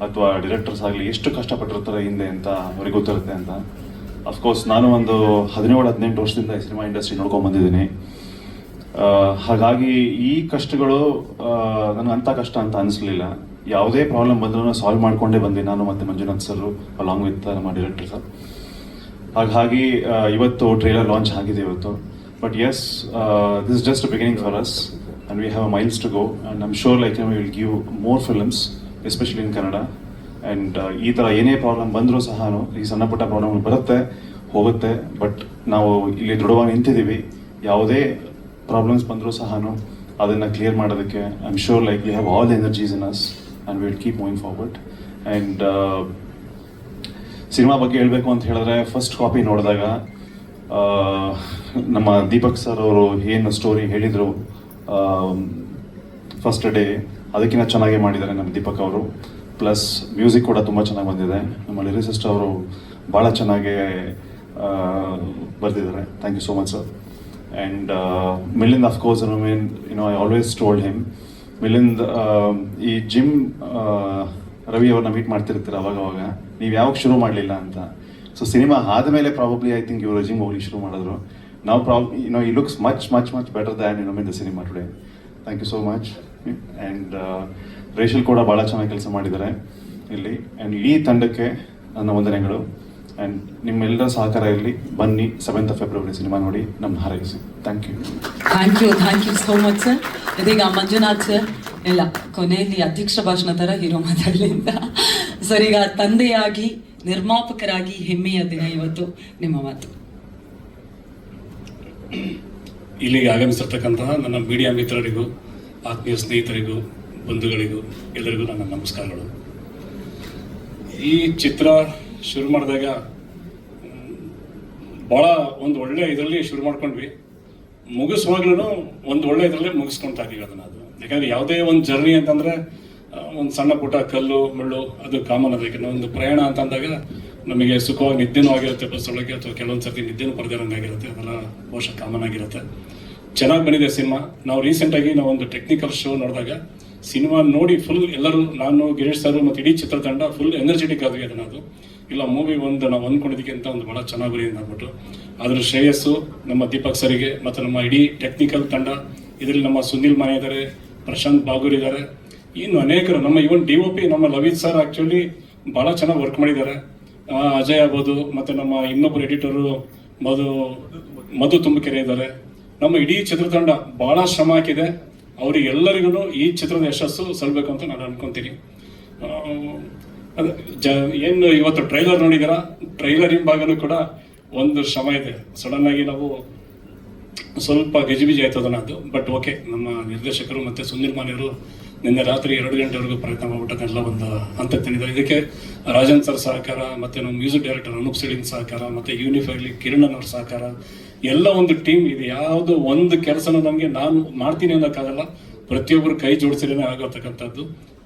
ಅಥವಾ ಡೈರೆಕ್ಟರ್ಸ್ ಆಗಲಿ ಎಷ್ಟು ಕಷ್ಟಪಟ್ಟಿರ್ತಾರೆ ಹಿಂದೆ ಅಂತ ಅವ್ರಿಗೆ ಗೊತ್ತಿರುತ್ತೆ ಅಂತ. ಅಫ್ಕೋರ್ಸ್ ನಾನು ಒಂದು 17-18 ವರ್ಷದಿಂದ ಈ ಸಿನಿಮಾ ಇಂಡಸ್ಟ್ರಿ ನೋಡ್ಕೊಂಡು ಬಂದಿದ್ದೀನಿ. ಹಾಗಾಗಿ ಈ ಕಷ್ಟಗಳು ನನಗೆ ಅಂಥ ಕಷ್ಟ ಅಂತ ಅನಿಸ್ಲಿಲ್ಲ. ಯಾವುದೇ ಪ್ರಾಬ್ಲಮ್ ಬಂದರೂ ಸಾಲ್ವ್ ಮಾಡ್ಕೊಂಡೇ ಬಂದೆ ನಾನು ಮತ್ತು ಮಂಜುನಾಥ್ ಸರ್ ಅಲಾಂಗ್ ವಿತ್ ನಮ್ಮ ಡೈರೆಕ್ಟರ್ ಸರ್. ಹಾಗಾಗಿ ಇವತ್ತು ಟ್ರೈಲರ್ ಲಾಂಚ್ ಆಗಿದೆ ಇವತ್ತು. But yes, this just beginning for us and we have a miles to go and I'm sure like we will give more films especially in Kannada. And ಈ ಥರ ಏನೇ problem ಬಂದರೂ ಸಹ ಈ ಸಣ್ಣ ಪುಟ್ಟ ಪ್ರಾಬ್ಲಮ್ ಬರುತ್ತೆ ಹೋಗುತ್ತೆ, ಬಟ್ ನಾವು ಇಲ್ಲಿ ದೃಢವಾಗಿ ನಿಂತಿದ್ದೀವಿ. ಯಾವುದೇ ಪ್ರಾಬ್ಲಮ್ಸ್ ಬಂದರೂ ಸಹ ಅದನ್ನು ಕ್ಲಿಯರ್ ಮಾಡೋದಕ್ಕೆ I am sure like we have all the energies in us and will keep moving forward. And cinema ಬಗ್ಗೆ ಹೇಳಬೇಕು ಅಂತ ಹೇಳಿದ್ರೆ, ಫಸ್ಟ್ ಕಾಪಿ ನೋಡಿದಾಗ ನಮ್ಮ ದೀಪಕ್ ಸರ್ ಅವರು ಏನು ಸ್ಟೋರಿ ಹೇಳಿದರು ಫಸ್ಟ್ ಡೇ, ಅದಕ್ಕಿಂತ ಚೆನ್ನಾಗೇ ಮಾಡಿದ್ದಾರೆ ನಮ್ಮ ದೀಪಕ್ ಅವರು. ಪ್ಲಸ್ ಮ್ಯೂಸಿಕ್ ಕೂಡ ತುಂಬ ಚೆನ್ನಾಗಿ ಬಂದಿದೆ. ನಮ್ಮ ಲಿರಿಸಿಸ್ಟ್ ಅವರು ಭಾಳ ಚೆನ್ನಾಗಿ ಬರೆದಿದ್ದಾರೆ. Thank you so much sir. And Milind of course I always told him, Milind ಈ ಜಿಮ್ ರವಿ ಅವ್ರನ್ನ ಮೀಟ್ ಮಾಡ್ತಿರ್ತೀರ ಅವಾಗವಾಗ, ನೀವು ಯಾವಾಗ ಶುರು ಮಾಡಲಿಲ್ಲ ಅಂತ. ಸೊ ಸಿನಿಮಾ ಆದಮೇಲೆ ಪ್ರಾಬಬ್ಲಿ ಐ ಥಿಂಕ್ ಇವರು ಜಿಮ್ ಹೋಗಿ ಶುರು ಮಾಡಿದ್ರು. ನಾವು ಈ looks much much much better than in the cinema today. Thank you so much. And Rachel ಕೂಡ ಭಾಳ ಚೆನ್ನಾಗಿ ಕೆಲಸ ಮಾಡಿದ್ದಾರೆ ಇಲ್ಲಿ. ಆ್ಯಂಡ್ ಇಡೀ ತಂಡಕ್ಕೆ ನನ್ನ ವಂದನೆಗಳು. ಆ್ಯಂಡ್ ನಿಮ್ಮೆಲ್ಲರ ಸಹಕಾರ ಇರಲಿ. ಬನ್ನಿ 7th ಫೆಬ್ರವರಿ ಸಿನಿಮಾ ನೋಡಿ, ನಮ್ಮ ಹಾರೈಸಿ. Thank you so much sir. ಇದೀಗ ಮಂಜುನಾಥ್ ಸರ್, ಇಲ್ಲ ಕೊನೆಯಲ್ಲಿ ಅಧ್ಯಕ್ಷ ಭಾಷಣ ತರ ಹೀರೋ ಮಾತಾಡಲಿ ಅಂತ ಸರ್, ಈಗ ತಂದೆಯಾಗಿ ನಿರ್ಮಾಪಕರಾಗಿ ಹೆಮ್ಮೆಯ ದಿನ ಇವತ್ತು, ನಿಮ್ಮ ಮಾತು. ಇಲ್ಲಿಗೆ ಆಗಮಿಸಿರ್ತಕ್ಕಂತಹ ನನ್ನ ಮೀಡಿಯಾ ಮಿತ್ರರಿಗೂ, ಆತ್ಮೀಯ ಸ್ನೇಹಿತರಿಗೂ, ಬಂಧುಗಳಿಗೂ ಎಲ್ಲರಿಗೂ ನನ್ನ ನಮಸ್ಕಾರಗಳು. ಈ ಚಿತ್ರ ಶುರು ಮಾಡಿದಾಗ ಭಾಳ ಒಂದು ಒಳ್ಳೆ ಇದರಲ್ಲಿ ಶುರು ಮಾಡ್ಕೊಂಡ್ವಿ. ಮುಗಿಸುವಾಗ್ಲೂ ಒಂದು ಒಳ್ಳೆ ಇದರಲ್ಲೇ ಮುಗಿಸ್ಕೊಳ್ತಾ ಇದ್ದೀವಿ ಅದನ್ನು. ಅದು ಯಾಕಂದರೆ ಯಾವುದೇ ಒಂದು ಜರ್ನಿ ಅಂತಂದರೆ ಒಂದು ಸಣ್ಣ ಪುಟ್ಟ ಕಲ್ಲು ಮುಳ್ಳು ಅದು ಕಾಮನ್. ಅದಕ್ಕೆ ಒಂದು ಪ್ರಯಾಣ ಅಂತ ಅಂದಾಗ ನಮಗೆ ಸುಖವಾಗಿ ನಿದ್ದೆನೂ ಆಗಿರುತ್ತೆ ಬಸ್ ಒಳಗೆ, ಅಥವಾ ಕೆಲವೊಂದು ಸರ್ತಿ ನಿದ್ದೆನೂ ಪಡೆದಿರೋಂಗಾಗಿರುತ್ತೆ. ಅದೆಲ್ಲ ಬಹುಶಃ ಕಾಮನ್ ಆಗಿರುತ್ತೆ. ಚೆನ್ನಾಗಿ ಬಂದಿದೆ ಸಿನಿಮಾ. ನಾವು ರೀಸೆಂಟಾಗಿ ಒಂದು ಟೆಕ್ನಿಕಲ್ ಶೋ ನೋಡಿದಾಗ ಸಿನಿಮಾ ನೋಡಿ ಫುಲ್ ಎಲ್ಲರೂ, ನಾನು ಗಿರೀಶ್ ಸರ್ ಮತ್ತು ಇಡೀ ಚಿತ್ರತಂಡ ಫುಲ್ ಎನರ್ಜೆಟಿಕ್ ಆದ್ವಿ. ಅದು ಇಲ್ಲ ಮೂವಿ ನಾವು ಅಂದ್ಕೊಂಡಿದ್ದಕ್ಕೆ ಅಂತ ಒಂದು ಭಾಳ ಚೆನ್ನಾಗಿ ಬರೀದೆ ಅಂದ್ಬಿಟ್ಟು. ಅದ್ರ ಶ್ರೇಯಸ್ಸು ನಮ್ಮ ದೀಪಕ್ ಸರಿಗೆ ಮತ್ತು ನಮ್ಮ ಇಡೀ ಟೆಕ್ನಿಕಲ್ ತಂಡ. ಇದರಲ್ಲಿ ನಮ್ಮ ಸುನಿಲ್ ಮನೆ ಇದ್ದಾರೆ, ಪ್ರಶಾಂತ್ ಬಾಗೂರ್ ಇದ್ದಾರೆ, ಇನ್ನು ಅನೇಕರು, ನಮ್ಮ ಇವನ್ DOP ನಮ್ಮ ಲವಿತ್ ಸರ್ ಆ್ಯಕ್ಚುಲಿ ಭಾಳ ಚೆನ್ನಾಗಿ ವರ್ಕ್ ಮಾಡಿದ್ದಾರೆ. ಅಜಯ್ ಆಗ್ಬೋದು, ಮತ್ತು ನಮ್ಮ ಇನ್ನೊಬ್ಬರು ಎಡಿಟರು ಮಧು ತುಂಬಕೆರೆ ಇದ್ದಾರೆ. ನಮ್ಮ ಇಡೀ ಚಿತ್ರತಂಡ ಭಾಳ ಶ್ರಮ ಹಾಕಿದೆ. ಅವರಿಗೆಲ್ಲರಿಗೂ ಈ ಚಿತ್ರದ ಯಶಸ್ಸು ಸಲ್ಲಬೇಕು ಅಂತ ನಾನು ಅನ್ಕೊತೀನಿ. ಏನು ಇವತ್ತು ಟ್ರೈಲರ್ ನೋಡಿದಾರ, ಟ್ರೈಲರ್ ಹಿಂಭಾಗನೂ ಕೂಡ ಒಂದು ಶ್ರಮ ಇದೆ. ಸಡನ್ನಾಗಿ ನಾವು ಸ್ವಲ್ಪ ಗಜಿಬಿಜಿ ಆಯ್ತು ಅದನ್ನದು. ಬಟ್ ಓಕೆ, ನಮ್ಮ ನಿರ್ದೇಶಕರು ಮತ್ತು ಸುನಿಲ್ ಮಾನೆಯವರು ನಿನ್ನೆ ರಾತ್ರಿ 2 ಗಂಟೆವರೆಗೂ ಪ್ರಯತ್ನ ಮಾಡ್ಬಿಟ್ಟದೆಲ್ಲ ಒಂದು ಹಂತಕ್ಕೆ ತಂದಿದ್ದಾರೆ. ಇದಕ್ಕೆ ರಾಜನ್ ಸರ್ ಸಹಕಾರ, ಮತ್ತು ನಮ್ಮ ಮ್ಯೂಸಿಕ್ ಡೈರೆಕ್ಟರ್ ಅನೂಪ್ ಸಿಳಿನ್ ಸಹಕಾರ, ಮತ್ತು ಯೂನಿಫೈಲಿ ಕಿರಣ್ ಅವ್ರ ಸಹಕಾರ, ಎಲ್ಲ ಒಂದು ಟೀಮ್ ಇದೆ. ಯಾವುದೋ ಒಂದು ಕೆಲಸನೂ ನಮಗೆ ನಾನು ಮಾಡ್ತೀನಿ ಅನ್ನೋಕ್ಕಾಗಲ್ಲ, ಪ್ರತಿಯೊಬ್ಬರು ಕೈ ಜೋಡಿಸಿರೇ ಆಗಿರ್ತಕ್ಕಂಥದ್ದು.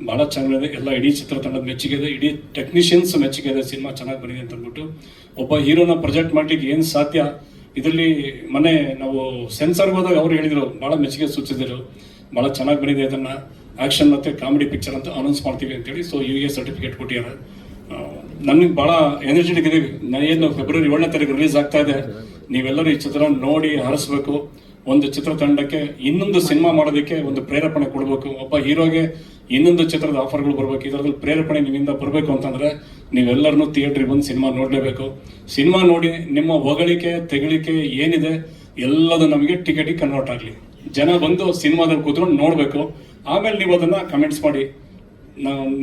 ಭಾಳ ಚೆನ್ನಾಗಿದೆ. ಎಲ್ಲ ಇಡೀ ಚಿತ್ರತಂಡದ ಮೆಚ್ಚುಗೆ ಇದೆ, ಇಡೀ ಟೆಕ್ನಿಷಿಯನ್ಸ್ ಮೆಚ್ಚುಗೆ ಇದೆ. ಸಿನಿಮಾ ಚೆನ್ನಾಗಿ ಬಂದಿದೆ ಅಂತ ಅಂದ್ಬಿಟ್ಟು ಒಬ್ಬ ಹೀರೋನ ಪ್ರೊಜೆಕ್ಟ್ ಮಾಡ್ಲಿಕ್ಕೆ ಏನು ಸಾಧ್ಯ, ಇದರಲ್ಲಿ ಮೊನ್ನೆ ನಾವು ಸೆನ್ಸರ್ಗೆ ಹೋದಾಗ ಅವ್ರು ಹೇಳಿದರು, ಭಾಳ ಮೆಚ್ಚುಗೆ ಸೂಚಿಸಿದರು, ಭಾಳ ಚೆನ್ನಾಗಿ ಬಂದಿದೆ, ಇದನ್ನು ಆ್ಯಕ್ಷನ್ ಮತ್ತು ಕಾಮಿಡಿ ಪಿಕ್ಚರ್ ಅಂತ ಅನೌನ್ಸ್ ಮಾಡ್ತೀವಿ ಅಂತೇಳಿ. ಸೊ UA ಸರ್ಟಿಫಿಕೇಟ್ ಕೊಟ್ಟಿದ್ದಾರೆ. ನನಗೆ ಭಾಳ ಎನರ್ಜೆಟಿಕ್ ಇದೀವಿ. ಏನು ಫೆಬ್ರವರಿ 7ನೇ ತಾರೀಕು ರಿಲೀಸ್ ಆಗ್ತಾ ಇದೆ. ನೀವೆಲ್ಲರೂ ಈ ಚಿತ್ರ ನೋಡಿ ಹರಿಸ್ಬೇಕು. ಒಂದು ಚಿತ್ರತಂಡಕ್ಕೆ ಇನ್ನೊಂದು ಸಿನಿಮಾ ಮಾಡೋದಕ್ಕೆ ಒಂದು ಪ್ರೇರೇಪಣೆ ಕೊಡಬೇಕು. ಒಬ್ಬ ಹೀರೋಗೆ ಇನ್ನೊಂದು ಚಿತ್ರದ ಆಫರ್ಗಳು ಬರಬೇಕು. ಇದರಲ್ಲಿ ಪ್ರೇರೇಪಣೆ ನಿಮ್ಮಿಂದ ಬರಬೇಕು ಅಂತಂದರೆ ನೀವೆಲ್ಲರನ್ನೂ ಥಿಯೇಟ್ರಿಗೆ ಬಂದು ಸಿನಿಮಾ ನೋಡಲೇಬೇಕು. ಸಿನಿಮಾ ನೋಡಿ ನಿಮ್ಮ ಹೊಗಳಿಕೆ ತೆಗಳಿಕೆ ಏನಿದೆ ಎಲ್ಲದು ನಮಗೆ ಟಿಕೆಟಿಗೆ ಕನ್ವರ್ಟ್ ಆಗಲಿ. ಜನ ಬಂದು ಸಿನಿಮಾದಲ್ಲಿ ಕೂತ್ಕೊಂಡು ನೋಡಬೇಕು. ಆಮೇಲೆ ನೀವು ಅದನ್ನು ಕಮೆಂಟ್ಸ್ ಮಾಡಿ.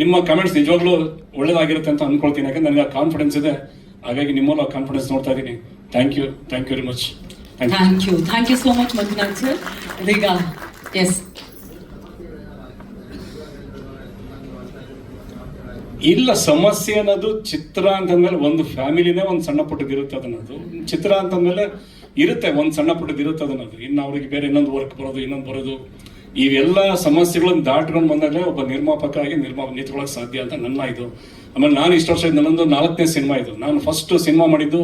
ನಿಮ್ಮ ಕಮೆಂಟ್ಸ್ ನಿಜವಾಗ್ಲೂ ಒಳ್ಳೇದಾಗಿರುತ್ತೆ ಅಂತ ಅಂದ್ಕೊಳ್ತೀನಿ. ಯಾಕಂದ್ರೆ ನನಗೆ ಕಾನ್ಫಿಡೆನ್ಸ್ ಇದೆ. ಹಾಗಾಗಿ ನಿಮ್ಮಲ್ಲೂ ಕಾನ್ಫಿಡೆನ್ಸ್ ನೋಡ್ತಾ ಇದ್ದೀನಿ. Thank you very much. Thank you so much Manjunath sir. ಇದೀಗ ಎಸ್ ಇಲ್ಲ, ಸಮಸ್ಯೆ ಅನ್ನೋದು ಚಿತ್ರ ಅಂತಂದ್ಮೇಲೆ ಒಂದು ಫ್ಯಾಮಿಲಿನೇ ಒಂದು ಸಣ್ಣ ಪುಟ್ಟದ್ದು ಇರುತ್ತೆ ಅದನ್ನೋದು. ಚಿತ್ರ ಅಂತಂದ್ಮೇಲೆ ಇರುತ್ತೆ ಒಂದು ಸಣ್ಣ ಪುಟ್ಟದ್ದು ಇರುತ್ತೆ ಅದನ್ನೋದು. ಇನ್ನು ಅವ್ರಿಗೆ ಬೇರೆ ಇನ್ನೊಂದು ವರ್ಕ್ ಬರೋದು, ಇನ್ನೊಂದು ಬರೋದು, ಇವೆಲ್ಲ ಸಮಸ್ಯೆಗಳನ್ನ ದಾಟ್ಕೊಂಡು ಬಂದಾಗಲೇ ಒಬ್ಬ ನಿರ್ಮಾಪಕ ಆಗಿ ನಿಂತ್ಕೊಳ್ಳೋಕೆ ಸಾಧ್ಯ ಅಂತ ನನ್ನ ಇದು. ಆಮೇಲೆ ನಾನು ಇಷ್ಟು ವರ್ಷ ನನ್ನೊಂದು 4ನೇ ಸಿನಿಮಾ ಇದು. ನಾನು ಫಸ್ಟ್ ಸಿನಿಮಾ ಮಾಡಿದ್ದು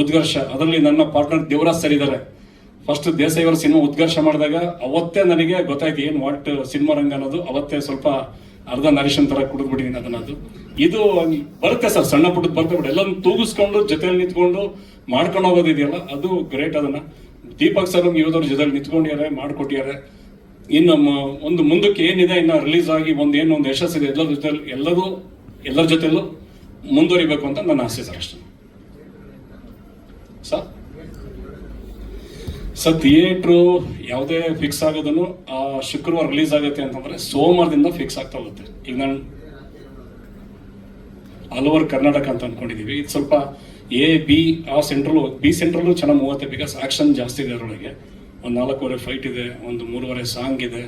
ಉದ್ಘರ್ಷ. ಅದರಲ್ಲಿ ನನ್ನ ಪಾರ್ಟ್ನರ್ ದೇವರಾಜ್ ಸರ್ ಇದ್ದಾರೆ. ಫಸ್ಟ್ ದೇಸಾಯಿ ಅವರ ಸಿನಿಮಾ ಉದ್ಘರ್ಷ ಮಾಡಿದಾಗ ಅವತ್ತೇ ನನಗೆ ಗೊತ್ತಾಯ್ತು ಏನು ವಾಟ್ ಸಿನಿಮಾ ರಂಗ ಅನ್ನೋದು. ಅವತ್ತೇ ಸ್ವಲ್ಪ ಅರ್ಧ ನರೇಶನ್ ತರ ಕುಡಿದ್ಬಿಟ್ಟಿದ್ದೀನಿ ಅದನ್ನದು. ಇದು ಬರುತ್ತೆ ಸರ್, ಸಣ್ಣ ಪುಟ್ಟದ್ದು ಬರುತ್ತೆ, ಬಟ್ ಎಲ್ಲರೂ ತೂಗಿಸ್ಕೊಂಡು ಜೊತೆಯಲ್ಲಿ ನಿಂತ್ಕೊಂಡು ಮಾಡ್ಕೊಂಡು ಹೋಗೋದಿದೆಯಲ್ಲ, ಅದು ಗ್ರೇಟ್. ಅದನ್ನ ದೀಪಕ್ ಸರ್ ಇವತ್ತವ್ರ ಜೊತೆಲಿ ನಿಂತ್ಕೊಂಡಿದ್ದಾರೆ, ಮಾಡಿಕೊಟ್ಟಿದ್ದಾರೆ. ಇನ್ನು ಒಂದು ಮುಂದಕ್ಕೆ ಏನಿದೆ, ಇನ್ನು ರಿಲೀಸ್ ಆಗಿ ಒಂದು ಯಶಸ್ಸಿದೆ, ಎಲ್ಲರ ಜೊತೆಲೂ ಮುಂದುವರಿಬೇಕು ಅಂತ ನನ್ನ ಆಸೆ ಸರ್. ಅಷ್ಟೇ ಸರ್ ಥಿಯೇಟ್ರು ಯಾವುದೇ ಫಿಕ್ಸ್ ಆಗೋದನ್ನು ಶುಕ್ರವಾರ ರಿಲೀಸ್ ಆಗುತ್ತೆ ಅಂತಂದ್ರೆ ಸೋಮವಾರದಿಂದ ಫಿಕ್ಸ್ ಆಗ್ತಾ ಹೋಗುತ್ತೆ. ಈಗ ನಾನು ಆಲ್ ಓವರ್ ಕರ್ನಾಟಕ ಅಂತ ಅನ್ಕೊಂಡಿದೀವಿ. ಇದು ಸ್ವಲ್ಪ ಬಿ ಸೆಂಟ್ರಲ್ಲು ಚೆನ್ನಾಗಿ ಮೂವತ್ತೆ, ಬಿಕಾಸ್ ಆಕ್ಷನ್ ಜಾಸ್ತಿ ಇದೆ ಅದರೊಳಗೆ. ಒಂದು 4 ಫೈಟ್ ಇದೆ, ಒಂದು 3 ಸಾಂಗ್ ಇದೆ,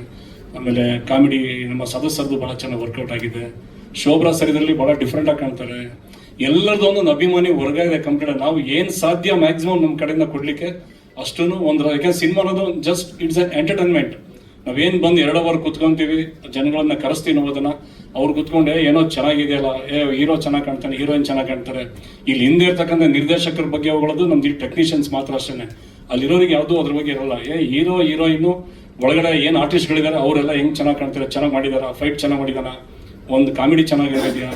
ಆಮೇಲೆ ಕಾಮಿಡಿ ನಮ್ಮ ಸದಸ್ಯರದು ಬಹಳ ಚೆನ್ನಾಗಿ ವರ್ಕೌಟ್ ಆಗಿದೆ. ಶೋಭ್ರಾ ಸರ್ ಇದರಲ್ಲಿ ಬಹಳ ಡಿಫ್ರೆಂಟ್ ಆಗಿ ಕಾಣ್ತಾರೆ. ಎಲ್ಲರದ್ದು ಒಂದೊಂದು ಅಭಿಮಾನಿ ವರ್ಗ ಇದೆ ಕಂಪ್ಲೀಟ್. ನಾವು ಏನು ಸಾಧ್ಯ ಮ್ಯಾಕ್ಸಿಮಮ್ ನಮ್ಮ ಕಡೆಯಿಂದ ಕೊಡ್ಲಿಕ್ಕೆ ಅಷ್ಟೂ ಯಾಕಂದ್ರೆ ಸಿನಿಮಾ ಅನ್ನೋದು ಜಸ್ಟ್ ಇಟ್ಸ್ ಅನ್ ಎಂಟರ್ಟೈನ್ಮೆಂಟ್. ನಾವೇನು ಬಂದು 2 ಅವರ್ ಕುತ್ಕೊಂತೀವಿ, ಜನಗಳನ್ನ ಕರೆಸ್ತೀವಿ ಅನ್ನೋದನ್ನ, ಅವ್ರು ಕುತ್ಕೊಂಡೆ ಏನೋ ಚೆನ್ನಾಗಿದೆಯಲ್ಲ, ಹೀರೋ ಚೆನ್ನಾಗಿ ಕಾಣ್ತಾನೆ, ಹೀರೋಯಿನ್ ಚೆನ್ನಾಗಿ ಕಾಣ್ತಾರೆ. ಇಲ್ಲಿ ಹಿಂದೆ ಇರ್ತಕ್ಕಂಥ ನಿರ್ದೇಶಕರ ಬಗ್ಗೆ ಹೋಗೋದು ನಮ್ದು ಟೆಕ್ನಿಷಿಯನ್ಸ್ ಮಾತ್ರ ಅಷ್ಟೇ. ಅಲ್ಲಿರೋರಿಗೆ ಯಾವುದೂ ಅದ್ರ ಬಗ್ಗೆ ಇರೋಲ್ಲ. ಹೀರೋ ಹೀರೋಯಿನ್ನು ಒಳಗಡೆ ಏನು ಆರ್ಟಿಸ್ಟ್ಗಳಿದ್ದಾರೆ ಅವರೆಲ್ಲ ಹೆಂಗ್ ಚೆನ್ನಾಗಿ ಕಾಣ್ತಾರೆ, ಚೆನ್ನಾಗಿ ಮಾಡಿದಾರ, ಫೈಟ್ ಚೆನ್ನಾಗಿ ಮಾಡಿದಾನ, ಒಂದು ಕಾಮಿಡಿ ಚೆನ್ನಾಗಿದೆಯಾ,